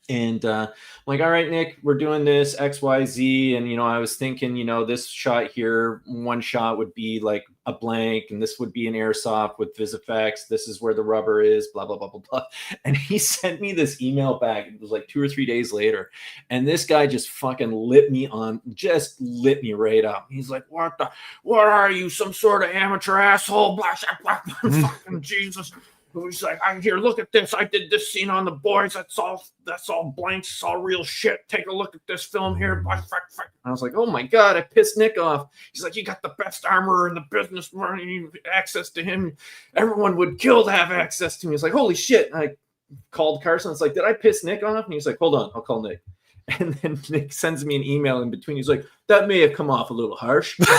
And I'm like, all right, Nick, we're doing this XYZ. And, I was thinking, this shot here, one shot would be like a blank, and this would be an airsoft with VisFX. This is where the rubber is, blah, blah, blah, blah, blah. And he sent me this email back. It was like 2 or 3 days later. And this guy just fucking lit me right up. He's like, what are you, some sort of amateur asshole? Fucking Jesus. He's like, here, look at this. I did this scene on the boys. That's all blanks. It's all real shit. Take a look at this film here. I was like, oh my God, I pissed Nick off. He's like, you got the best armorer in the business, running access to him. Everyone would kill to have access to me. He's like, holy shit. And I called Carson. It's like, did I piss Nick off? And he's like, hold on, I'll call Nick. And then Nick sends me an email in between. He's like, that may have come off a little harsh. He's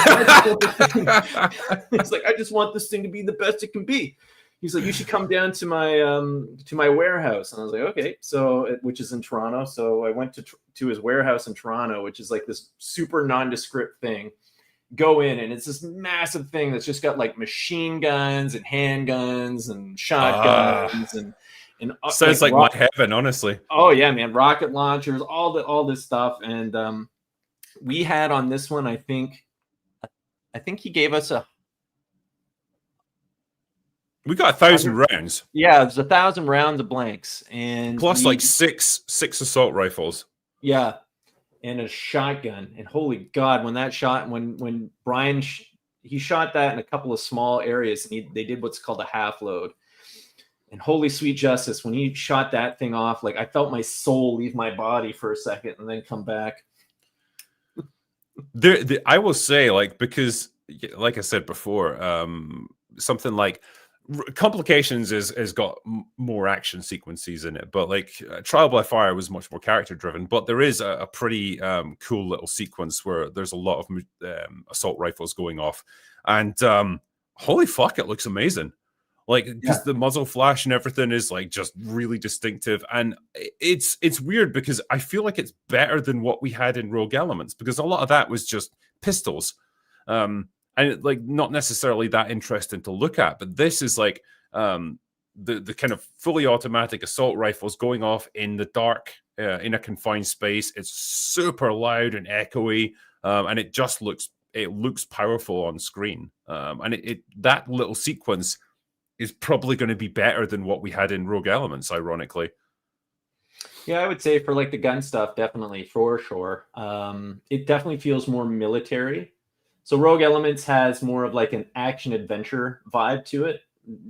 like, I just want this thing to be the best it can be. He's like, you should come down to my warehouse. And I was like, okay. So, which is in Toronto. So I went to his warehouse in Toronto, which is like this super nondescript thing. Go in, and it's this massive thing that's just got like machine guns and handguns and shotguns and sounds like my heaven, honestly. Oh yeah, man! Rocket launchers, all this stuff, and we had on this one. I think he gave us we got 1,000 rounds. Yeah, it was 1,000 rounds of blanks, and plus like six assault rifles. Yeah, and a shotgun. And holy God, when Brian he shot that in a couple of small areas, and they did what's called a half load. And holy sweet justice, when he shot that thing off, like I felt my soul leave my body for a second and then come back. I will say, like, because like I said before, something like Complications has got more action sequences in it, but like Trial by Fire was much more character driven. But there is a pretty cool little sequence where there's a lot of assault rifles going off, and holy fuck, it looks amazing. Like, because the muzzle flash and everything is like just really distinctive, and it's weird because I feel like it's better than what we had in Rogue Elements, because a lot of that was just pistols. And like not necessarily that interesting to look at, but this is like the kind of fully automatic assault rifles going off in the dark in a confined space. It's super loud and echoey, and it just looks powerful on screen. And that little sequence is probably going to be better than what we had in Rogue Elements, ironically. Yeah, I would say for like the gun stuff, definitely, for sure. It definitely feels more military. So Rogue Elements has more of like an action adventure vibe to it.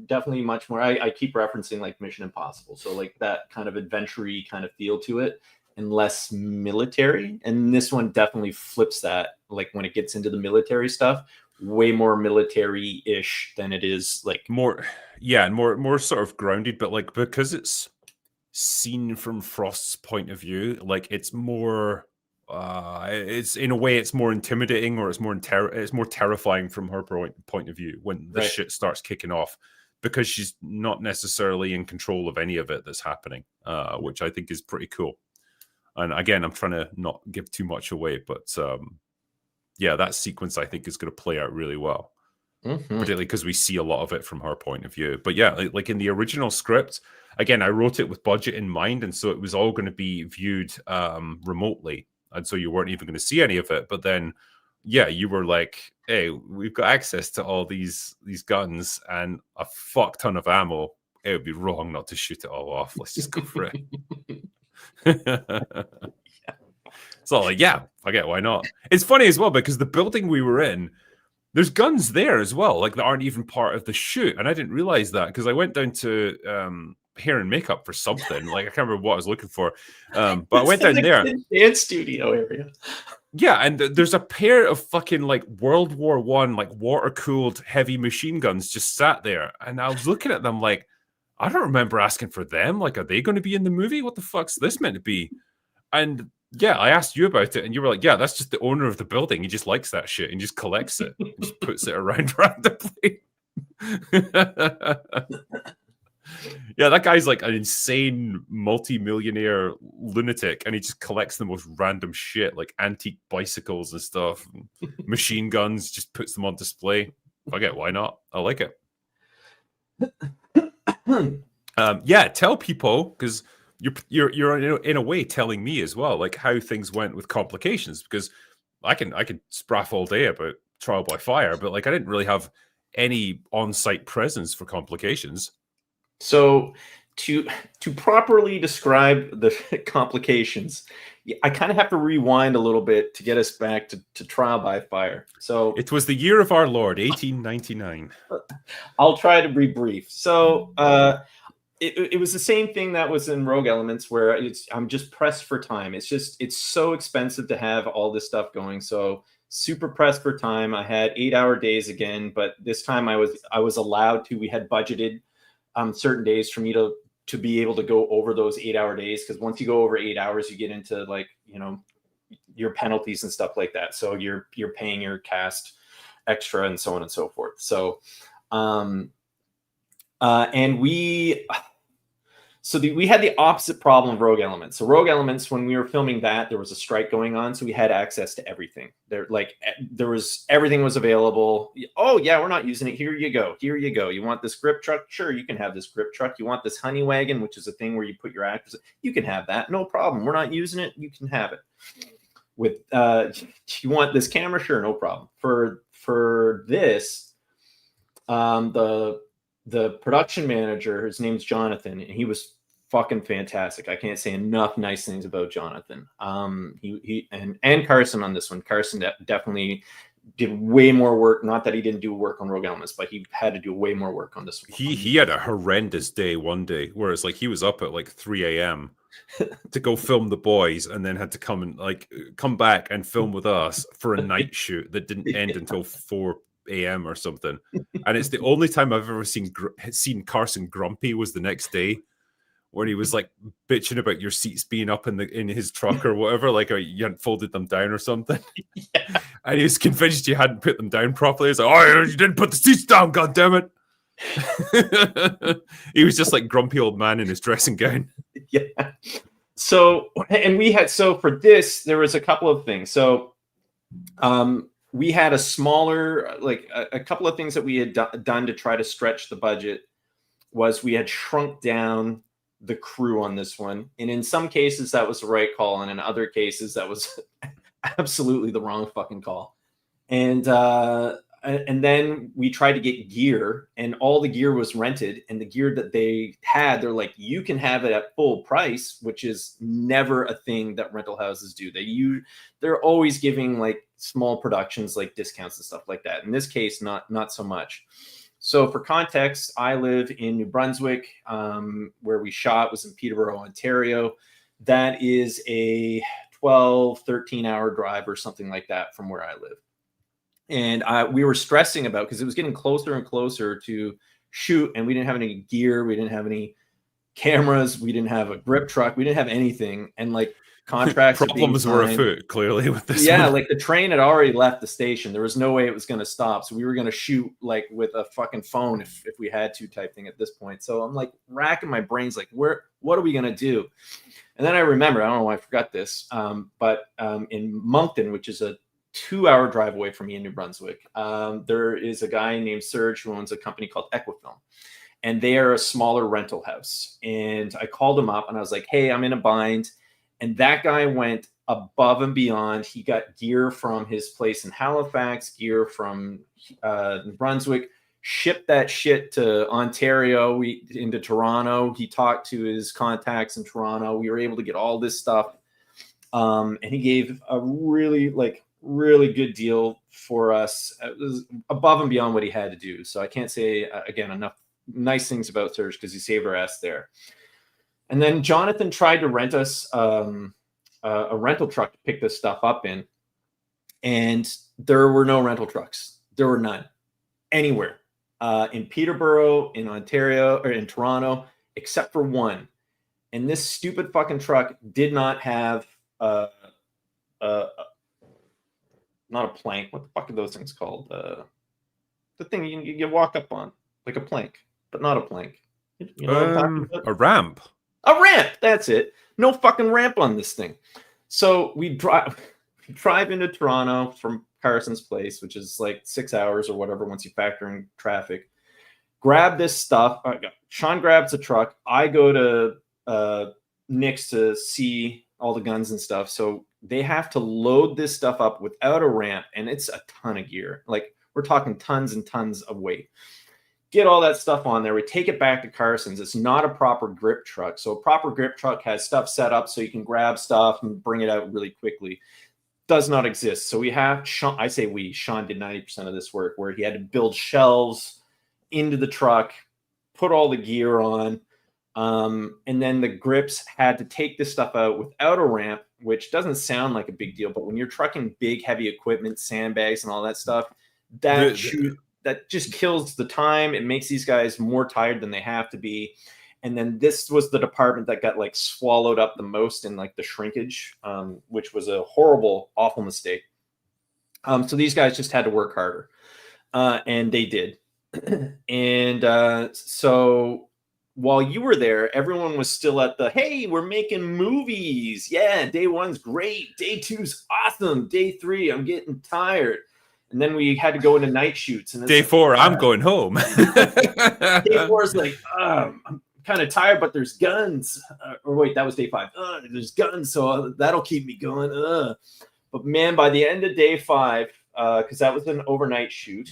Definitely much more. I keep referencing like Mission Impossible. So like that kind of adventure-y kind of feel to it and less military. And this one definitely flips that. Like when it gets into the military stuff, way more military-ish than it is like more sort of grounded, but like because it's seen from Frost's point of view, like it's more it's in a way it's more intimidating, or it's more terrifying from her point of view when the shit starts kicking off, because she's not necessarily in control of any of it that's happening, which I think is pretty cool. And again, I'm trying to not give too much away, but that sequence I think is going to play out really well, particularly because we see a lot of it from her point of view. But yeah, like in the original script, again, I wrote it with budget in mind, and so it was all going to be viewed remotely. And so you weren't even going to see any of it. But then, you were like, hey, we've got access to all these guns and a fuck ton of ammo. It would be wrong not to shoot it all off. Let's just go for it. So like, forget, why not? It's funny as well, because the building we were in, there's guns there as well, like that aren't even part of the shoot. And I didn't realize that because I went down to hair and makeup for something. Like I can't remember what I was looking for, but I went down there. Dance studio area. Yeah, and there's a pair of fucking like World War I, like water cooled heavy machine guns just sat there, and I was looking at them like, I don't remember asking for them. Like, are they going to be in the movie? What the fuck's this meant to be? And I asked you about it, and you were like, yeah, that's just the owner of the building. He just likes that shit and just collects it, and just puts it around randomly. Yeah, that guy's like an insane multi-millionaire lunatic, and he just collects the most random shit, like antique bicycles and stuff, and machine guns, just puts them on display. Forget, why not? I like it. Tell people, because you're in a way telling me as well, like how things went with complications, because I could spraff all day about trial by fire, but like I didn't really have any on-site presence for complications. So to properly describe the complications, I kind of have to rewind a little bit to get us back to trial by fire. So it was the year of our Lord, 1899. I'll try to be brief. So it was the same thing that was in Rogue Elements, where I'm just pressed for time. It's so expensive to have all this stuff going. So super pressed for time. I had 8-hour days again, but this time I was allowed to. We had budgeted certain days for me to be able to go over those 8-hour days, because once you go over 8 hours, you get into like, you know, your penalties and stuff like that. So you're paying your cast extra and so on and so forth. So and we had the opposite problem of Rogue Elements. So Rogue Elements, when we were filming that, there was a strike going on, so we had access to everything. Everything was available. Oh yeah, we're not using it. Here you go. Here you go. You want this grip truck? Sure, you can have this grip truck. You want this honey wagon, which is a thing where you put your actors? You can have that. No problem. We're not using it. You can have it. With you want this camera? Sure, no problem. For this, the production manager, his name's Jonathan, and he was fucking fantastic. I can't say enough nice things about Jonathan. He and Carson on this one. Carson definitely did way more work. Not that he didn't do work on Rogue Elements, but he had to do way more work on this one. He had a horrendous day one day, whereas like he was up at like 3 a.m. to go film The Boys, and then had to come back and film with us for a night shoot that didn't end until 4 a.m. or something. And it's the only time I've ever seen Carson grumpy was the next day, where he was like bitching about your seats being up in his truck or whatever, like you hadn't folded them down or something. Yeah. And he was convinced you hadn't put them down properly. He's like, oh, you didn't put the seats down, god damn it. He was just like grumpy old man in his dressing gown. Yeah. So, and for this, there was a couple of things. So we had a smaller, like a couple of things that we had done to try to stretch the budget. Was we had shrunk down the crew on this one, and in some cases that was the right call, and in other cases that was absolutely the wrong fucking call. And then we tried to get gear, and all the gear was rented, and the gear that they had, they're like, you can have it at full price, which is never a thing that rental houses do. They're always giving like small productions like discounts and stuff like that. In this case, not so much. So for context, I live in New Brunswick. Where we shot was in Peterborough, Ontario. That is a 12, 13-hour drive or something like that from where I live. And we were stressing about, because it was getting closer and closer to shoot, and we didn't have any gear. We didn't have any cameras. We didn't have a grip truck. We didn't have anything. And like contracts problems were afoot, clearly, with this one. Like the train had already left the station. There was no way it was going to stop. So we were going to shoot like with a fucking phone if we had to, type thing at this point. So I'm like racking my brains, like, what are we going to do? And then I remember, I don't know why I forgot this, but in Moncton, which is a 2-hour drive away from me in New Brunswick, there is a guy named Serge who owns a company called Equifilm, and they are a smaller rental house. And I called him up and I was like, hey, I'm in a bind. And that guy went above and beyond. He got gear from his place in Halifax, gear from New Brunswick, shipped that shit to Ontario, into Toronto. He talked to his contacts in Toronto. We were able to get all this stuff. And he gave a really good deal for us. It was above and beyond what he had to do. So I can't say, again, enough nice things about Serge, because he saved our ass there. And then Jonathan tried to rent us a rental truck to pick this stuff up in. And there were no rental trucks. There were none anywhere in Peterborough, in Ontario, or in Toronto, except for one. And this stupid fucking truck did not have not a plank. What the fuck are those things called? The thing you walk up on, like a plank, but not a plank. You know what I'm talking about? A ramp. A ramp. That's it. No fucking ramp on this thing. So we drive into Toronto from Carson's place, which is like 6 hours or whatever once you factor in traffic. Grab this stuff. Sean grabs a truck. I go to Nick's to see all the guns and stuff. So they have to load this stuff up without a ramp, and it's a ton of gear. Like we're talking tons and tons of weight. Get all that stuff on there. We take it back to Carson's. It's not a proper grip truck. So a proper grip truck has stuff set up so you can grab stuff and bring it out really quickly. Does not exist. So we have Sean, I say we, Sean did 90% of this work where he had to build shelves into the truck, put all the gear on, and then the grips had to take this stuff out without a ramp, which doesn't sound like a big deal, but when you're trucking big, heavy equipment, sandbags and all that stuff, that just kills the time. It makes these guys more tired than they have to be. And then this was the department that got like swallowed up the most in like the shrinkage, which was a horrible, awful mistake. So these guys just had to work harder, and they did. And so while you were there, everyone was still at the, hey, we're making movies. Yeah, day one's great. Day two's awesome. Day three, I'm getting tired. And then we had to go into night shoots. And day four, I'm going home. Day four is like, I'm kind of tired, but there's guns. Or wait, that was day five. There's guns, so that'll keep me going. But man, by the end of day five, because that was an overnight shoot,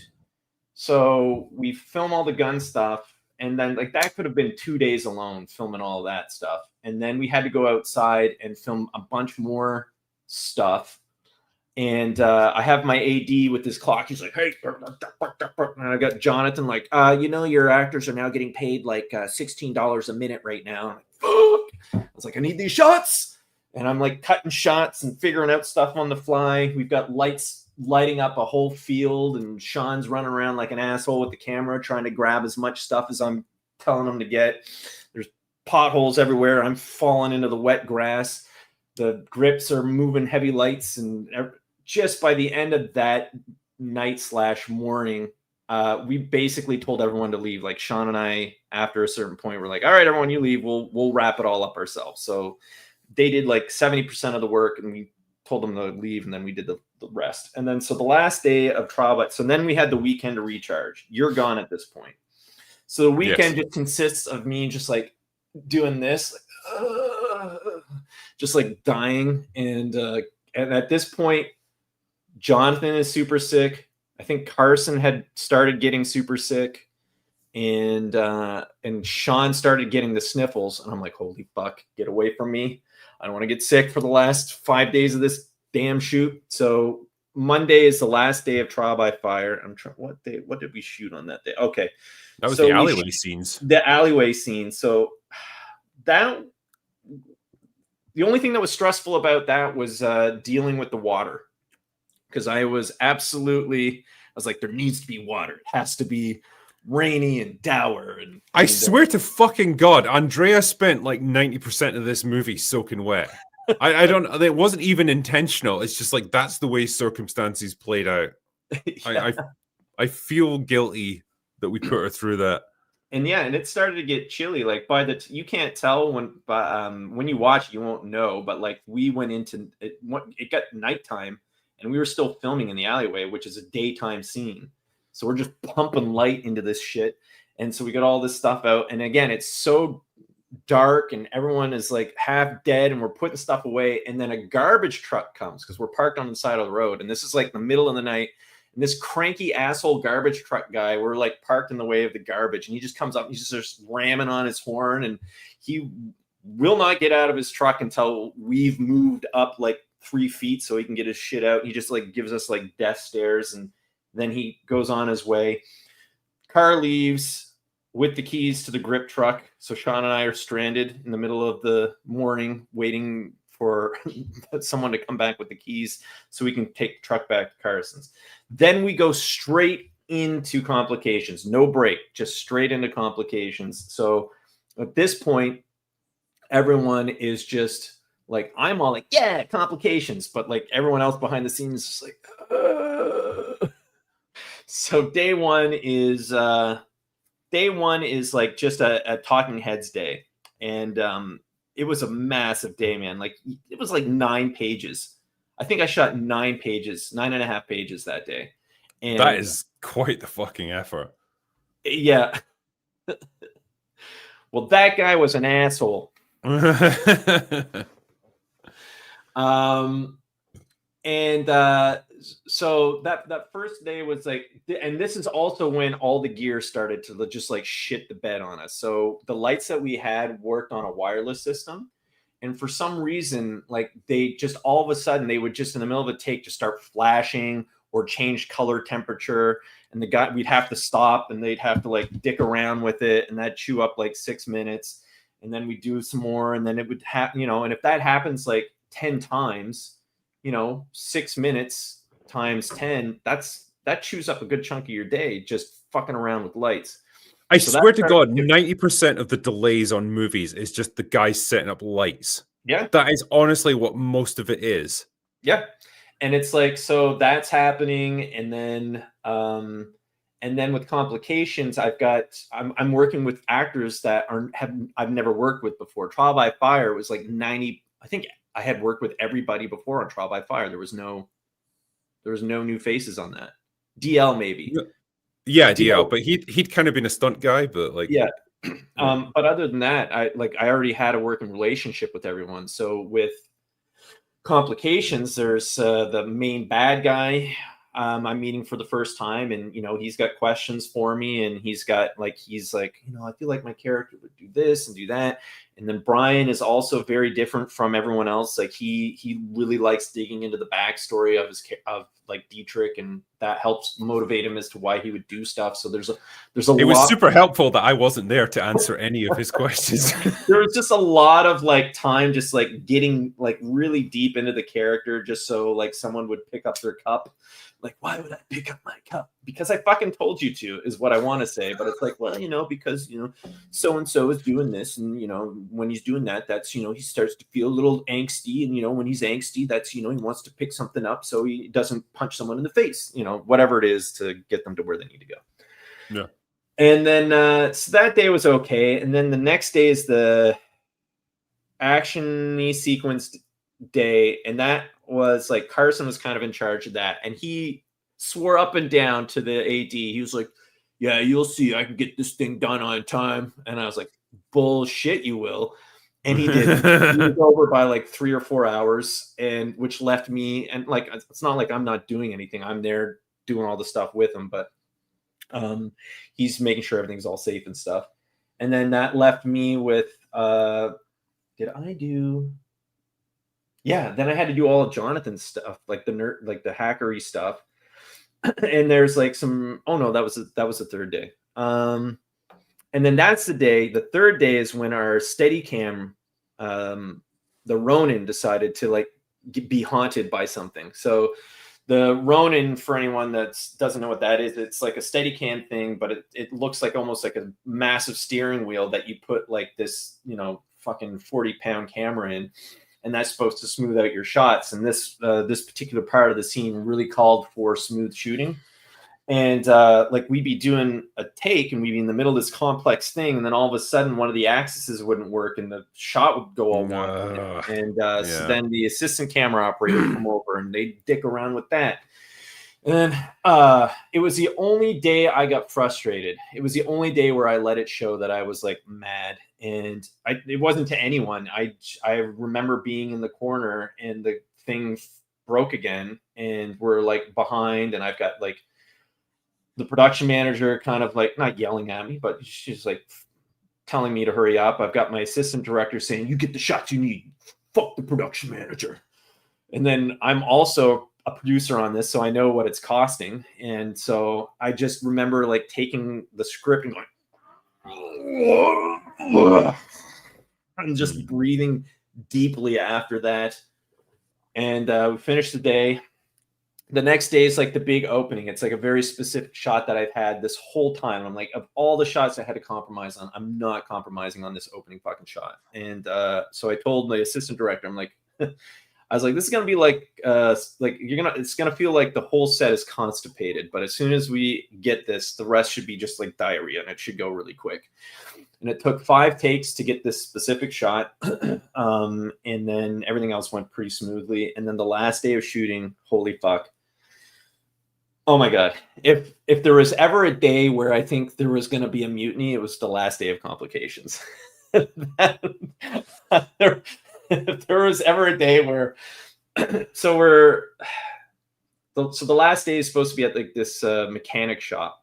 so we film all the gun stuff, and then like that could have been 2 days alone filming all that stuff. And then we had to go outside and film a bunch more stuff. And I have my AD with his clock. He's like, hey, and I got Jonathan like, your actors are now getting paid like $16 a minute right now. I'm like, fuck. I was like, I need these shots. And I'm like cutting shots and figuring out stuff on the fly. We've got lights lighting up a whole field, and Sean's running around like an asshole with the camera trying to grab as much stuff as I'm telling him to get. There's potholes everywhere. I'm falling into the wet grass. The grips are moving heavy lights, and just by the end of that night/morning, we basically told everyone to leave. Like Sean and I, after a certain point, we're like, all right, everyone, you leave. We'll wrap it all up ourselves. So they did like 70% of the work, and we told them to leave, and then we did the rest. And then so the last day of trial, so then we had the weekend to recharge. You're gone at this point. So the weekend just consists of me just like doing this, just like dying. And at this point, Jonathan is super sick. I think Carson had started getting super sick, and Sean started getting the sniffles. And I'm like, holy fuck, get away from me. I don't want to get sick for the last 5 days of this damn shoot. So Monday is the last day of Trial by Fire. I'm trying, what did we shoot on that day? Okay. That was the alleyway scenes. The alleyway scene. So that, the only thing that was stressful about that was dealing with the water. Because I was like, there needs to be water. It has to be rainy and dour. And I swear to fucking God, Andrea spent like 90% of this movie soaking wet. I don't, it wasn't even intentional. It's just like, that's the way circumstances played out. Yeah. I feel guilty that we put her through that. And yeah, and it started to get chilly. Like by the you can't tell when you watch it, you won't know. But like we went into it, it got nighttime, and we were still filming in the alleyway, which is a daytime scene. So we're just pumping light into this shit, and so we got all this stuff out. And again, it's so dark, and everyone is like half dead, and we're putting stuff away. And then a garbage truck comes because we're parked on the side of the road, and this is like the middle of the night. And this cranky asshole garbage truck guy, we're like parked in the way of the garbage, and he just comes up, and he's just ramming on his horn, and he will not get out of his truck until we've moved up like 3 feet so he can get his shit out. He just like gives us like death stares, and then he goes on his way. Car leaves with the keys to the grip truck. So Sean and I are stranded in the middle of the morning waiting for someone to come back with the keys so we can take the truck back to Carson's. Then we go straight into complications. No break, just straight into complications. So at this point, everyone is just like, I'm all like, yeah, complications. But like everyone else behind the scenes is just like, So day one is like just a talking heads day. And it was a massive day, man. Like it was like 9 pages. I think I shot 9 pages, 9.5 pages that day. And that is quite the fucking effort. Yeah. Well, that guy was an asshole. And so that first day was like, and this is also when all the gear started to just like shit the bed on us. So the lights that we had worked on a wireless system, and for some reason, like they just all of a sudden they would just in the middle of a take just start flashing or change color temperature, and the guy we'd have to stop and they'd have to like dick around with it, and that'd chew up like 6 minutes, and then we do some more, and then it would happen, and if that happens like 10 times, 6 minutes times 10, that chews up a good chunk of your day just fucking around with lights. I swear to God, 90% of the delays on movies is just the guys setting up lights. Yeah. That is honestly what most of it is. Yeah. And it's like, so that's happening. And then with complications, I'm working with actors that I've never worked with before. Trial by Fire was like 90. I think I had worked with everybody before on Trial by Fire. There was no new faces on that. DL maybe. Yeah, DL, but he'd kind of been a stunt guy, but like yeah. But other than that, I already had a working relationship with everyone. So with complications, there's the main bad guy I'm meeting for the first time, and he's got questions for me, and he's like I feel like my character would do this and do that. And then Brian is also very different from everyone else. Like he really likes digging into the backstory of like Dietrich, and that helps motivate him as to why he would do stuff. So there's a it was super helpful that I wasn't there to answer any of his questions. There was just a lot of like time just like getting like really deep into the character, just so like someone would pick up their cup. Like, why would I pick up my cup? Because I fucking told you to, is what I want to say. But it's like, well, because so-and-so is doing this, and when he's doing that, that's he starts to feel a little angsty, and when he's angsty, that's he wants to pick something up so he doesn't punch someone in the face, whatever it is to get them to where they need to go. Yeah. And then so that day was okay, and then the next day is the action-y sequence day, and that was like Carson was kind of in charge of that, and he swore up and down to the AD. He was like, yeah, you'll see, I can get this thing done on time. And I was like, bullshit, you will. And he did. He was over by like 3 or 4 hours, and which left me, and like it's not like I'm not doing anything, I'm there doing all the stuff with him, but he's making sure everything's all safe and stuff. And then that left me with then I had to do all of Jonathan's stuff, like the nerd, like the hackery stuff. And there's like some, that was the third day. And then that's the day. The third day is when our Steadicam, the Ronin, decided to like be haunted by something. So the Ronin, for anyone that doesn't know what that is, it's like a Steadicam thing, but it looks like almost like a massive steering wheel that you put like this, fucking 40-pound camera in. And that's supposed to smooth out your shots. And this particular part of the scene really called for smooth shooting. And like we'd be doing a take, and we'd be in the middle of this complex thing, and then all of a sudden one of the axes wouldn't work, and the shot would go all wonky. And so then the assistant camera operator would come over, and they'd dick around with that. And it was the only day I got frustrated. It was the only day where I let it show that I was like mad. And it wasn't to anyone. I remember being in the corner, and the thing broke again, and we're like behind, and I've got like the production manager kind of like not yelling at me, but she's like telling me to hurry up. I've got my assistant director saying, you get the shots you need. Fuck the production manager. And then I'm also a producer on this, so I know what it's costing. And so I just remember like taking the script and going, and just breathing deeply after that. And we finished the day. The next day is like the big opening. It's like a very specific shot that I've had this whole time. I'm like, of all the shots I had to compromise on, I'm not compromising on this opening fucking shot. And so I told my assistant director, I'm like, I was like, this is gonna be like it's gonna feel like the whole set is constipated, but as soon as we get this, the rest should be just like diarrhea, and it should go really quick. And it took 5 takes to get this specific shot, and then everything else went pretty smoothly. And then the last day of shooting, holy fuck! Oh my god! If there was ever a day where I think there was gonna be a mutiny, it was the last day of Complications. there, if there was ever a day where, so the last day is supposed to be at like this mechanic shop,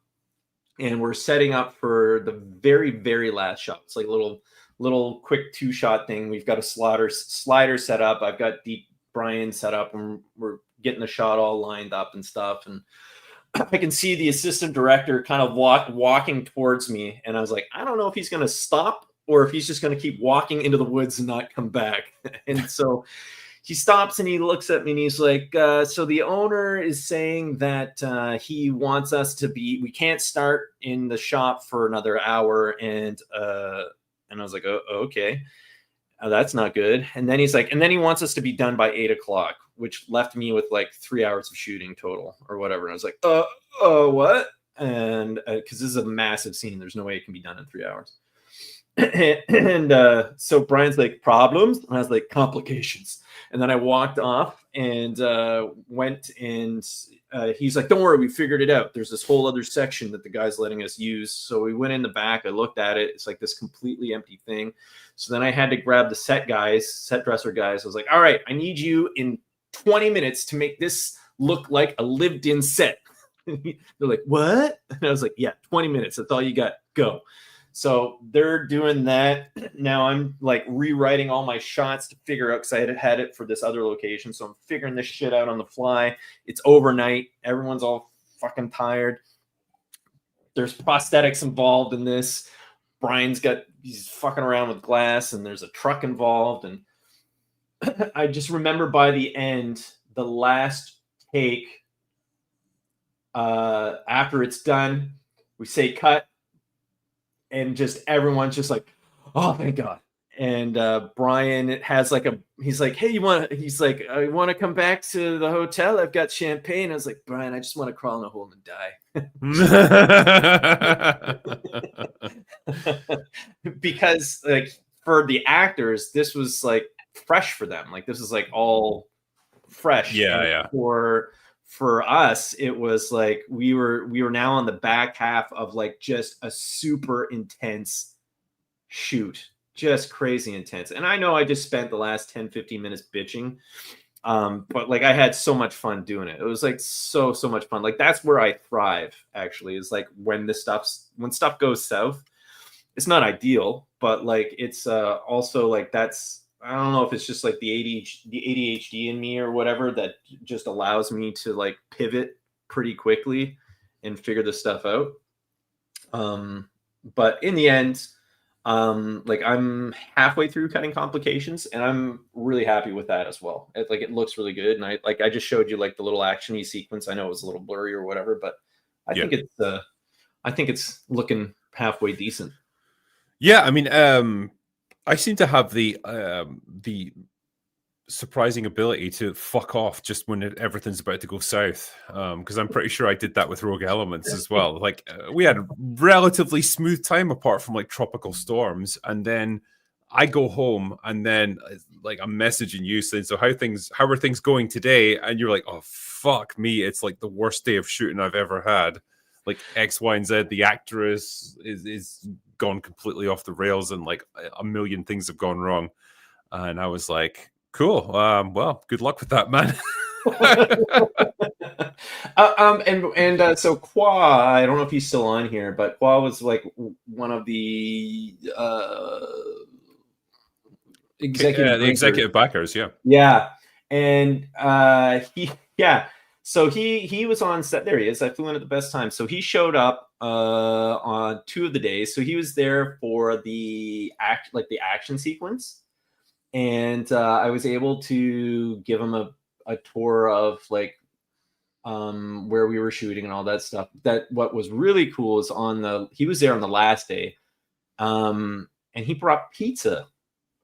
and we're setting up for the very, very last shot. It's like a little quick 2-shot thing. We've got a slider set up. I've got Deep Brian set up, and we're getting the shot all lined up and stuff. And I can see the assistant director kind of walking towards me, and I was like, I don't know if he's going to stop or if he's just going to keep walking into the woods and not come back. And so he stops and he looks at me and he's like, so the owner is saying that he wants us to we can't start in the shop for another hour. And I was like, oh, okay. That's not good. And then he's like, and then he wants us to be done by 8:00, which left me with like 3 hours of shooting total or whatever. And I was like, what? And because this is a massive scene, there's no way it can be done in 3 hours. And so Brian's like, problems? And I was like, complications. And then I walked off and went, and he's like, don't worry, we figured it out. There's this whole other section that the guy's letting us use. So we went in the back. I looked at it. It's like this completely empty thing. So then I had to grab the set dresser guys. I was like, all right, I need you in 20 minutes to make this look like a lived-in set. They're like, what? And I was like, yeah, 20 minutes. That's all you got. Go. So they're doing that. Now I'm like rewriting all my shots to figure out, because I had it for this other location. So I'm figuring this shit out on the fly. It's overnight. Everyone's all fucking tired. There's prosthetics involved in this. He's fucking around with glass, and there's a truck involved. And I just remember by the end, the last take, after it's done, we say cut. And just everyone's just like, oh, thank God. And Brian has like he's like, hey, I want to come back to the hotel. I've got champagne. I was like, Brian, I just want to crawl in a hole and die. Because like for the actors, this was like fresh for them. Like this is like all fresh. Yeah, yeah. For us, it was like we were now on the back half of like just a super intense shoot, just crazy intense. And I know I just spent the last 10-15 minutes bitching, but like I had so much fun doing it. It was like so much fun. Like that's where I thrive, actually, is like when stuff goes south. It's not ideal, but like it's also like I don't know if it's just like the ADHD in me or whatever that just allows me to like pivot pretty quickly and figure this stuff out. But in the end, like I'm halfway through Cutting Complications, and I'm really happy with that as well. It looks really good. And I just showed you like the little actiony sequence. I know it was a little blurry or whatever, but I think it's looking halfway decent. Yeah. I mean, I seem to have the surprising ability to fuck off just when everything's about to go south. Because I'm pretty sure I did that with Rogue Elements as well. Like we had a relatively smooth time apart from like tropical storms, and then I go home, and then like I'm messaging you saying, "So how are things going today?" And you're like, "Oh fuck me, it's like the worst day of shooting I've ever had. Like X, Y, and Z. The actress is gone completely off the rails, and like a million things have gone wrong." And I was like, cool. Well, good luck with that, man. So Qua, I don't know if he's still on here, but Qua was like one of the executive backers. Yeah. And so he was on set. There he is. I flew in at the best time. So he showed up on 2 of the days. So he was there for the action sequence, and I was able to give him a tour of like where we were shooting and all that stuff. What was really cool is he was there on the last day, and he brought pizza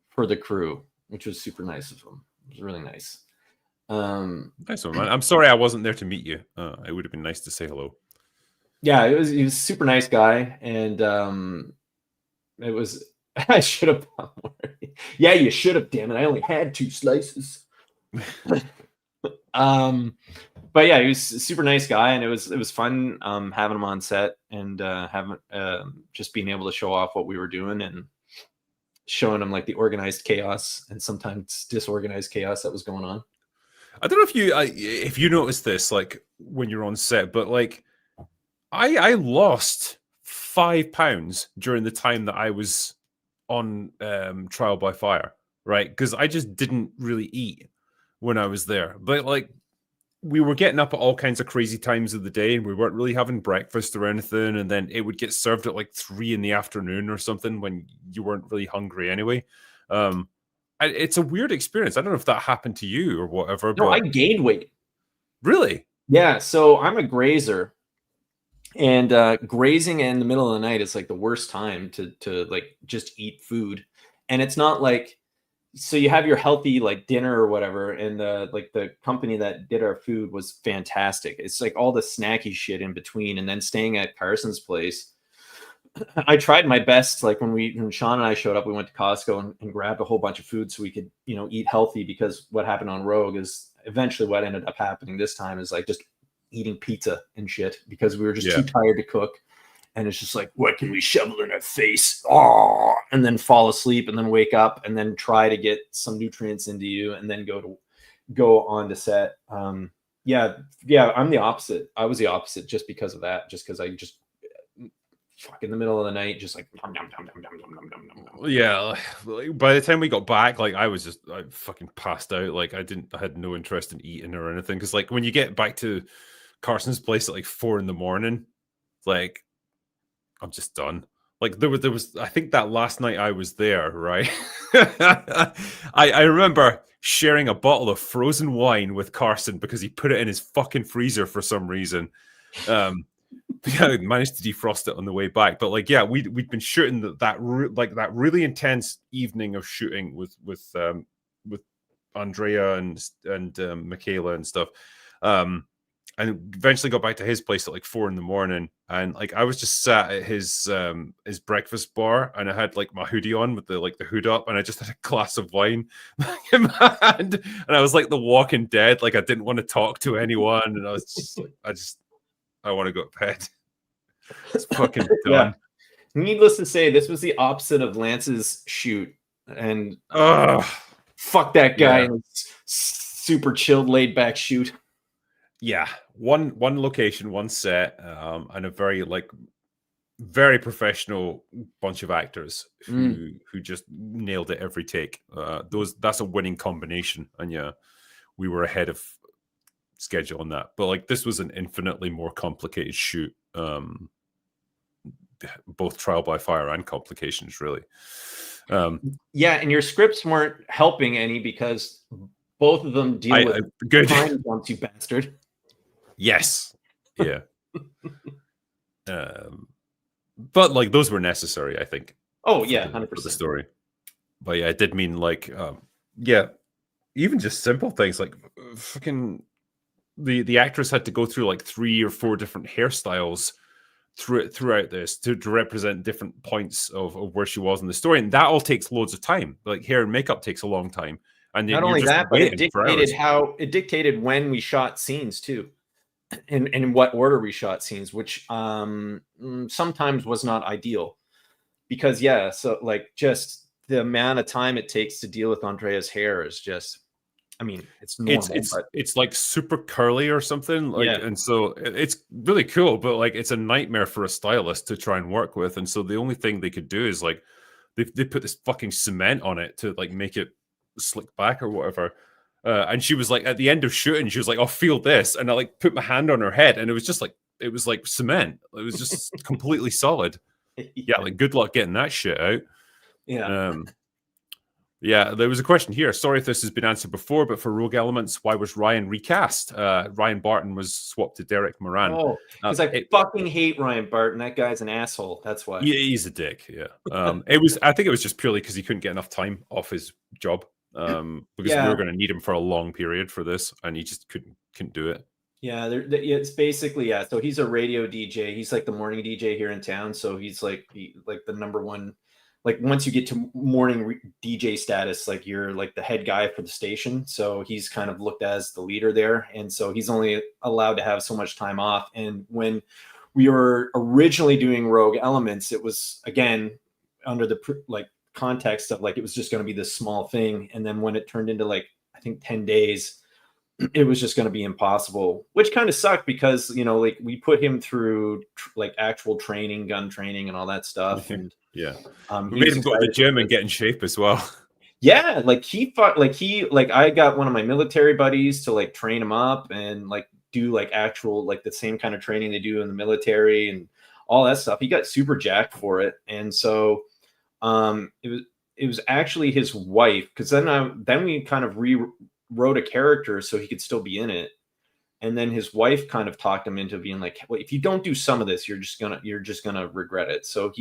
for the crew, which was super nice of him. It was really nice. Nice one, man. I'm sorry I wasn't there to meet you. It would have been nice to say hello. Yeah, he was a super nice guy, and it was. I should have done more. Yeah, you should have. Damn it! I only had 2 slices. But yeah, he was a super nice guy, and it was fun having him on set and having just being able to show off what we were doing, and showing him like the organized chaos and sometimes disorganized chaos that was going on. I don't know if you noticed this, like when you're on set, but like I lost 5 pounds during the time that I was on Trial by Fire, right? Because I just didn't really eat when I was there. But like we were getting up at all kinds of crazy times of the day, and we weren't really having breakfast or anything. And then it would get served at like 3 in the afternoon or something when you weren't really hungry anyway. It's a weird experience. I don't know if that happened to you or whatever. No, but I gained weight. Really? Yeah. So I'm a grazer, and grazing in the middle of the night is like the worst time to like just eat food. And it's not like, so you have your healthy like dinner or whatever, and the company that did our food was fantastic. It's like all the snacky shit in between, and then staying at Carson's place. I tried my best. Like when Sean and I showed up, we went to Costco and grabbed a whole bunch of food so we could, eat healthy, because what happened on Rogue is eventually what ended up happening this time is like just eating pizza and shit because we were just too tired to cook. And it's just like, what can we shovel in our face? Oh, and then fall asleep and then wake up and then try to get some nutrients into you and then go on to set. Yeah, I'm the opposite. I was the opposite just because of that, just because I just fuck in the middle of the night, just like nom, nom, nom, nom, nom, nom, nom, nom, nom. Yeah. By the time we got back, like I fucking passed out. Like I had no interest in eating or anything. Cause like when you get back to Carson's place at like 4 a.m, like I'm just done. Like there was I think that last night I was there, right? I remember sharing a bottle of frozen wine with Carson because he put it in his fucking freezer for some reason. I managed to defrost it on the way back, but like, yeah, we'd been shooting that really intense evening of shooting with Andrea and Michaela and stuff, and eventually got back to his place at like 4 a.m, and like I was just sat at his breakfast bar, and I had like my hoodie on with the hood up, and I just had a glass of wine in my hand, and I was like the Walking Dead, like I didn't want to talk to anyone, and I was just like, I want to go to bed. It's fucking done. Yeah. Needless to say, this was the opposite of Lance's shoot. And fuck that guy in his super chilled, laid back shoot. Yeah. One location, one set, and a very professional bunch of actors who just nailed it every take. That's a winning combination. And yeah, we were ahead of schedule on that, but like this was an infinitely more complicated shoot, both Trial by Fire and Complications, really. Yeah, and your scripts weren't helping any because both of them deal with good time jumps, you bastard. Yes. Yeah. But like those were necessary, I think. Oh yeah, 100% for the story. But yeah, it did mean like yeah, even just simple things like fucking the actress had to go through like 3 or 4 different hairstyles throughout this to represent different points of where she was in the story, and that all takes loads of time. Like hair and makeup takes a long time, and not only that, but it dictated when we shot scenes too, and in what order we shot scenes, which sometimes was not ideal, because so like just the amount of time it takes to deal with Andrea's hair is just, I mean, it's normal, it's like super curly or something, like, and so it's really cool, but like it's a nightmare for a stylist to try and work with, and so the only thing they could do is like they put this fucking cement on it to like make it slick back or whatever. And she was like, at the end of shooting, she was like, "Oh, feel this," and I like put my hand on her head, and it was just like cement. It was just completely solid. Yeah, like good luck getting that shit out. Yeah. Yeah, there was a question here. Sorry if this has been answered before, but for Rogue Elements, why was Ryan recast? Ryan Barton was swapped to Derek Moran. Oh, because I fucking hate Ryan Barton. That guy's an asshole. That's why. Yeah, he's a dick. Yeah. I think it was just purely because he couldn't get enough time off his job. Because we were going to need him for a long period for this, and he just couldn't do it. Yeah, it's basically so he's a radio DJ. He's like the morning DJ here in town. So he's like the number one. Like once you get to morning DJ status, like you're like the head guy for the station. So he's kind of looked as the leader there. And so he's only allowed to have so much time off. And when we were originally doing Rogue Elements, it was again under the context of like it was just going to be this small thing, and then when it turned into like I think 10 days, it was just going to be impossible, which kind of sucked because like we put him through like actual training, gun training, and all that stuff, and yeah, we he made was him go to the excited gym and get in shape as well. Yeah, like he fought, like I got one of my military buddies to like train him up and like do like actual like the same kind of training they do in the military and all that stuff. He got super jacked for it, and so it was actually his wife, because then we kind of rewrote a character so he could still be in it, and then his wife kind of talked him into being like, well, if you don't do some of this, you're just gonna regret it. So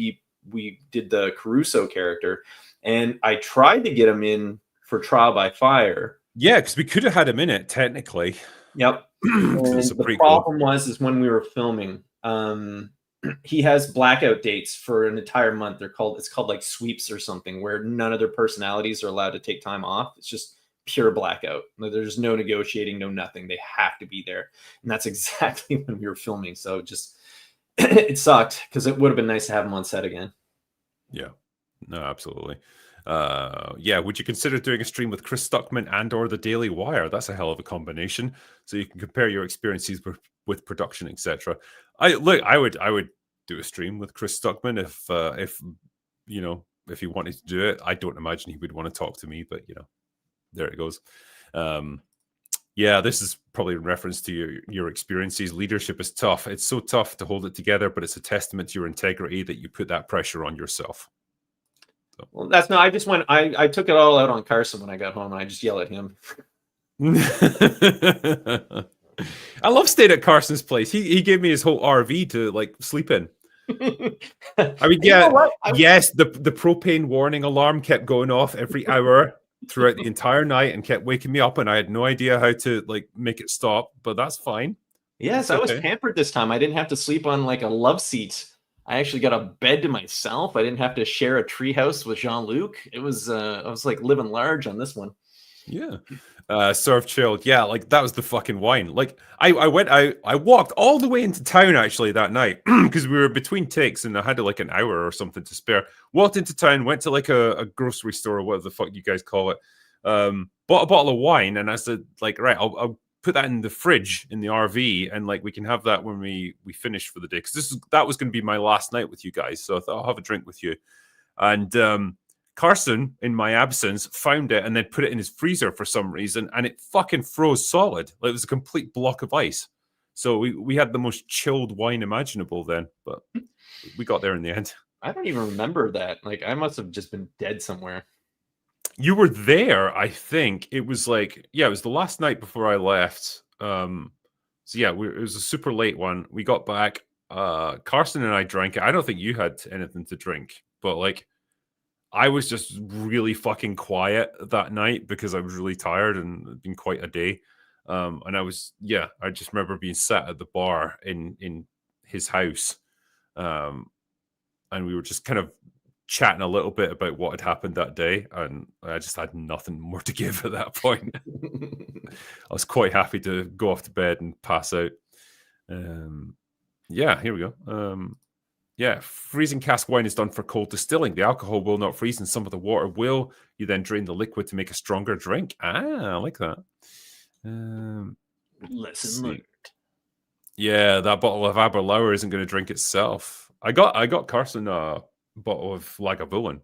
we did the Caruso character, and I tried to get him in for Trial by Fire. Yeah, because we could have had him in it technically. Yep. And the problem is when we were filming, he has blackout dates for an entire month. It's called like sweeps or something, where none of their personalities are allowed to take time off. It's just pure blackout. There's no negotiating, no nothing. They have to be there, and that's exactly when we were filming. So just it sucked because it would have been nice to have him on set again. Yeah, no, absolutely. Yeah, would you consider doing a stream with Chris Stuckman and or the Daily Wire? That's a hell of a combination. So you can compare your experiences with production, etc. I would do a stream with Chris Stuckman if he wanted to do it. I don't imagine he would want to talk to me, but there it goes. Yeah, this is probably in reference to your experiences. Leadership is tough. It's so tough to hold it together, but it's a testament to your integrity that you put that pressure on yourself. So. Well, I took it all out on Carson when I got home, and I just yell at him. I love staying at Carson's place. He gave me his whole RV to like sleep in. I mean, yeah, yes, the propane warning alarm kept going off every hour throughout the entire night and kept waking me up, and I had no idea how to like make it stop, but that's fine. Yes, I was pampered this time. I didn't have to sleep on like a love seat. I actually got a bed to myself. I didn't have to share a treehouse with Jean-Luc. I was like living large on this one. Yeah. Serve chilled. Yeah, like that was the fucking wine. Like I walked all the way into town actually that night because we were between takes and I had like an hour or something to spare. Walked into town, went to like a grocery store or whatever the fuck you guys call it. Bought a bottle of wine, and I said like, right, I'll put that in the fridge in the RV, and like we can have that when we finish for the day, because that was going to be my last night with you guys. So I thought I'll have a drink with you, and Carson, in my absence, found it and then put it in his freezer for some reason, and it fucking froze solid. Like it was a complete block of ice. So we had the most chilled wine imaginable then, but we got there in the end. I don't even remember that. Like I must have just been dead somewhere. You were there, I think. It was like, yeah, it was the last night before I left. So yeah, it was a super late one. We got back. Carson and I drank it. I don't think you had anything to drink, but like I was just really fucking quiet that night because I was really tired and it'd been quite a day. And I just remember being sat at the bar in his house. And we were just kind of chatting a little bit about what had happened that day, and I just had nothing more to give at that point. I was quite happy to go off to bed and pass out. Yeah, here we go. Yeah, freezing cask wine is done for cold distilling. The alcohol will not freeze and some of the water will. You then drain the liquid to make a stronger drink. I like that. Lesson learned. Yeah, that bottle of Aberlour isn't going to drink itself. I got Carson a bottle of Lagavulin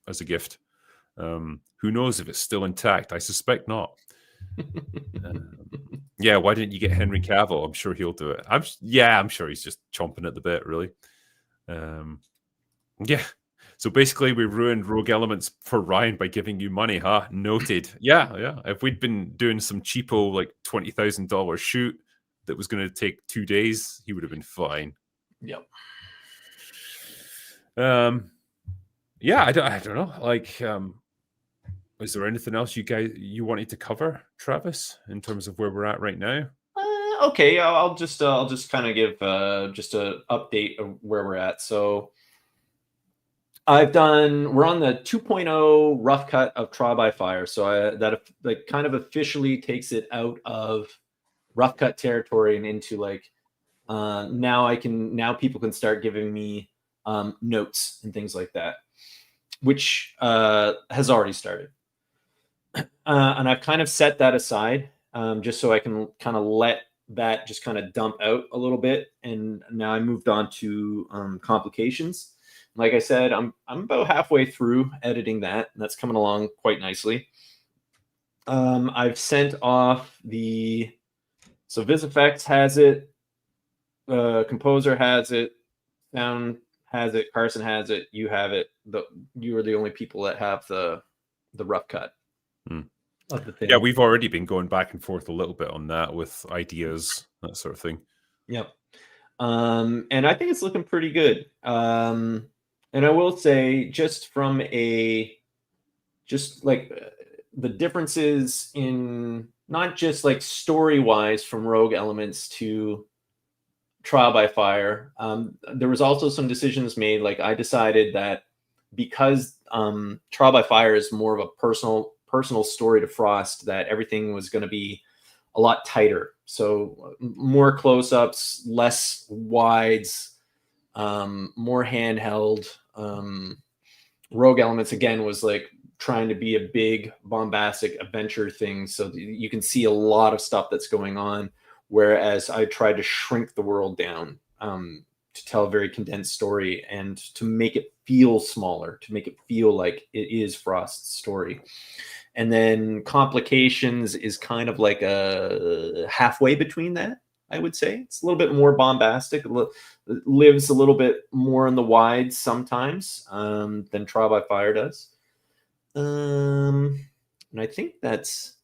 as a gift. Who knows if it's still intact? I suspect not. Yeah, why didn't you get Henry Cavill? I'm sure he'll do it. I'm sure he's just chomping at the bit, really. Yeah. So basically, we ruined Rogue Elements for Ryan by giving you money, huh? Noted. Yeah. If we'd been doing some cheapo, like $20,000 shoot that was going to take 2 days, he would have been fine. Yep. Yeah, I don't know. Like, is there anything else you wanted to cover, Travis, in terms of where we're at right now? Okay, I'll just kind of give just an update of where we're at. So we're on the 2.0 rough cut of Trial by Fire. So that like kind of officially takes it out of rough cut territory and into like now people can start giving me notes and things like that. which has already started. And I've kind of set that aside just so I can kind of let that just kind of dump out a little bit. And now I moved on to Complications. Like I said, I'm about halfway through editing that, and that's coming along quite nicely. I've sent off so VisFX has it, Composer has it, Sound has it, Carson has it, you have it. You are the only people that have the rough cut of the thing. Yeah, we've already been going back and forth a little bit on that with ideas, that sort of thing. Yep. And I think it's looking pretty good. And I will say, just from the differences in not just like story wise from Rogue Elements to Trial by Fire, there was also some decisions made. Like I decided that because Trial by Fire is more of a personal story to Frost, that everything was going to be a lot tighter. So more close-ups, less wides, more handheld. Rogue Elements again was like trying to be a big bombastic adventure thing, so you can see a lot of stuff that's going on, whereas I tried to shrink the world down to tell a very condensed story and to make it feel smaller, to make it feel like it is Frost's story. And then Complications is kind of like a halfway between that, I would say. It's a little bit more bombastic, lives a little bit more in the wide sometimes than Trial by Fire does. And I think that's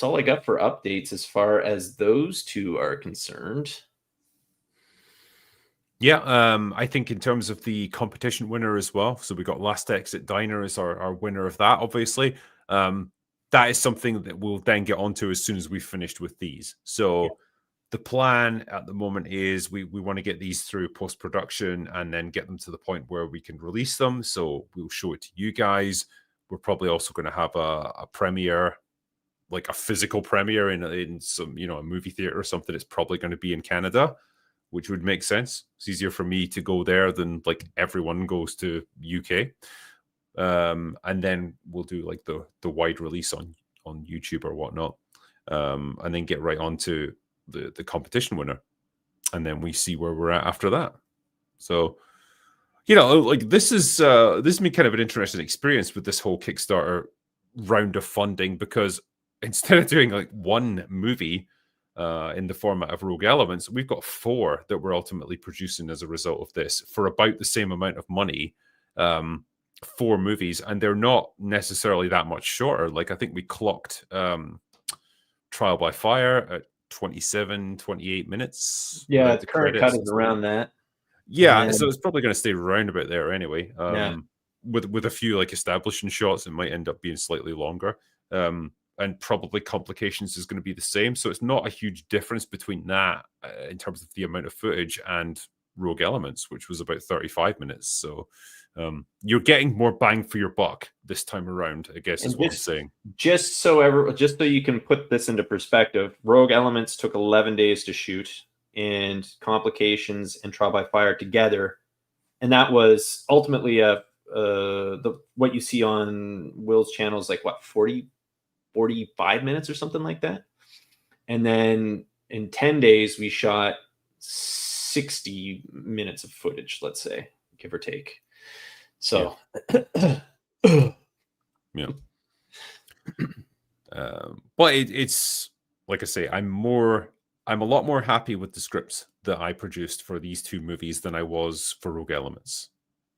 all I got for updates as far as those two are concerned. Yeah, I think in terms of the competition winner as well. So we got Last Exit Diner as our winner of that, obviously. That is something that we'll then get onto as soon as we've finished with these. So the plan at the moment is we want to get these through post-production and then get them to the point where we can release them. So we'll show it to you guys. We're probably also going to have a premiere, like a physical premiere in some, a movie theater or something. It's probably going to be in Canada, which would make sense. It's easier for me to go there than like everyone goes to UK. And then we'll do like the wide release on YouTube or whatnot, and then get right onto the competition winner, and then we see where we're at after that. So, like this has been kind of an interesting experience with this whole Kickstarter round of funding, because instead of doing like one movie in the format of Rogue Elements, we've got 4 that we're ultimately producing as a result of this for about the same amount of money. 4 movies, and they're not necessarily that much shorter. Like I think we clocked Trial by Fire at 27-28 minutes. Yeah, the current cut is around that. Yeah, so it's probably going to stay around about there anyway. With a few like establishing shots, it might end up being slightly longer. And probably Complications is going to be the same. So it's not a huge difference between that in terms of the amount of footage and Rogue Elements, which was about 35 minutes. So you're getting more bang for your buck this time around, I guess, is what I'm saying. Just so you can put this into perspective, Rogue Elements took 11 days to shoot, and Complications and Trial by Fire together, and that was ultimately what you see on Will's channel is like what, 45 minutes or something like that. And then in 10 days we shot 60 minutes of footage, let's say, give or take. So yeah. But it's like I say, I'm a lot more happy with the scripts that I produced for these 2 movies than I was for Rogue Elements.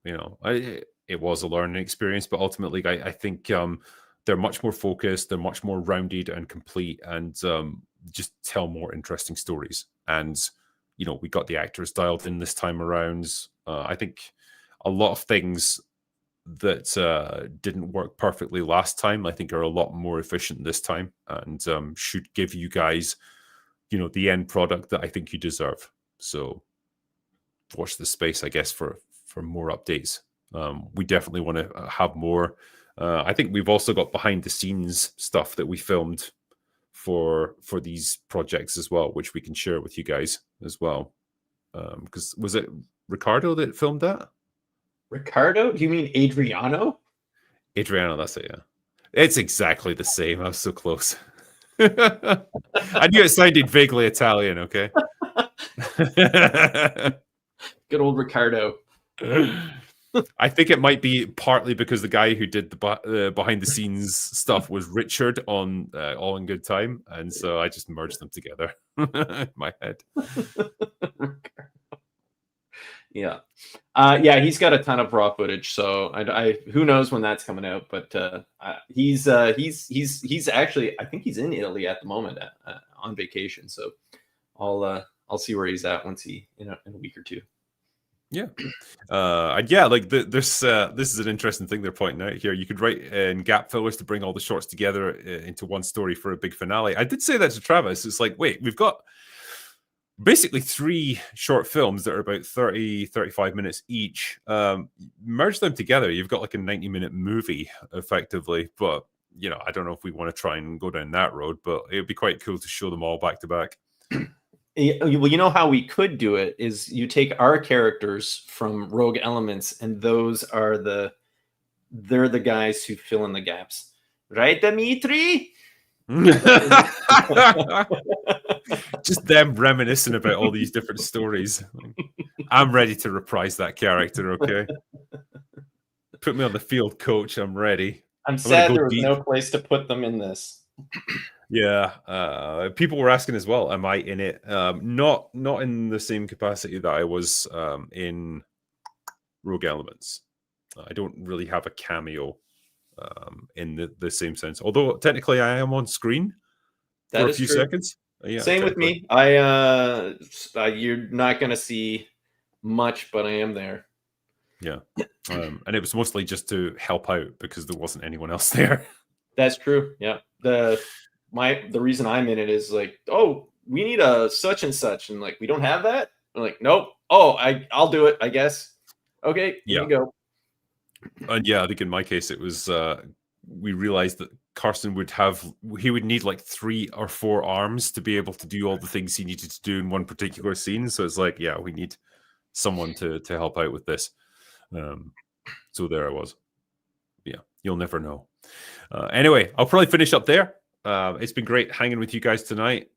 It was a learning experience, but ultimately I think they're much more focused, they're much more rounded and complete, and just tell more interesting stories. And we got the actors dialed in this time around. I think a lot of things that didn't work perfectly last time, I think, are a lot more efficient this time, and should give you guys, the end product that I think you deserve. So watch this space, I guess, for more updates. We definitely want to have more. I think we've also got behind the scenes stuff that we filmed for these projects as well, which we can share with you guys as well. Because was it Ricardo that filmed that? Ricardo? Do you mean Adriano? Adriano, that's it, yeah. It's exactly the same. I was so close. I knew it sounded vaguely Italian, okay? Good old Ricardo. I think it might be partly because the guy who did the behind the scenes stuff was Richard on All in Good Time, and so I just merged them together in my head. Yeah. Yeah, he's got a ton of raw footage, so I who knows when that's coming out, but he's actually, I think he's in Italy at the moment on vacation, so I'll see where he's at once in a week or two. Yeah, and yeah, like this is an interesting thing they're pointing out here. You could write in gap fillers to bring all the shorts together into one story for a big finale. I did say that to Travis. It's like, wait, we've got basically 3 short films that are about 30-35 minutes each. Merge them together, you've got like a 90-minute movie effectively. But you know, I don't know if we want to try and go down that road, but it would be quite cool to show them all back to back. Well, you know how we could do it is you take our characters from Rogue Elements, and they're the guys who fill in the gaps, right, Dimitri? Just them reminiscing about all these different stories. I'm ready to reprise that character. Okay, put me on the field, coach. I'm ready. I'm sad there was no place to put them in this. Yeah, people were asking as well, am I in it? Not in the same capacity that I was in Rogue Elements. I don't really have a cameo in the same sense, although technically I am on screen for a few seconds. Yeah, same with me. You're not going to see much, but I am there. Yeah, and it was mostly just to help out because there wasn't anyone else there. That's true. Yeah, the reason I'm in it is like, oh, we need a such and such, and like we don't have that. I'm like, nope. Oh, I'll do it, I guess. Okay, here you go. And yeah, I think in my case it was we realized that Carson would need like 3 or 4 arms to be able to do all the things he needed to do in one particular scene. So it's like, yeah, we need someone to help out with this. So there I was. Yeah, you'll never know. Anyway, I'll probably finish up there. It's been great hanging with you guys tonight.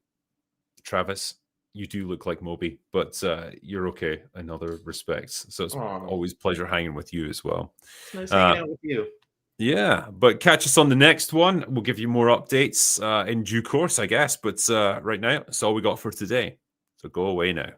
Travis, you do look like Moby, but you're okay in other respects. So it's always a pleasure hanging with you as well. It's nice hanging out with you. Yeah, but catch us on the next one. We'll give you more updates in due course, I guess. But right now, that's all we got for today. So go away now.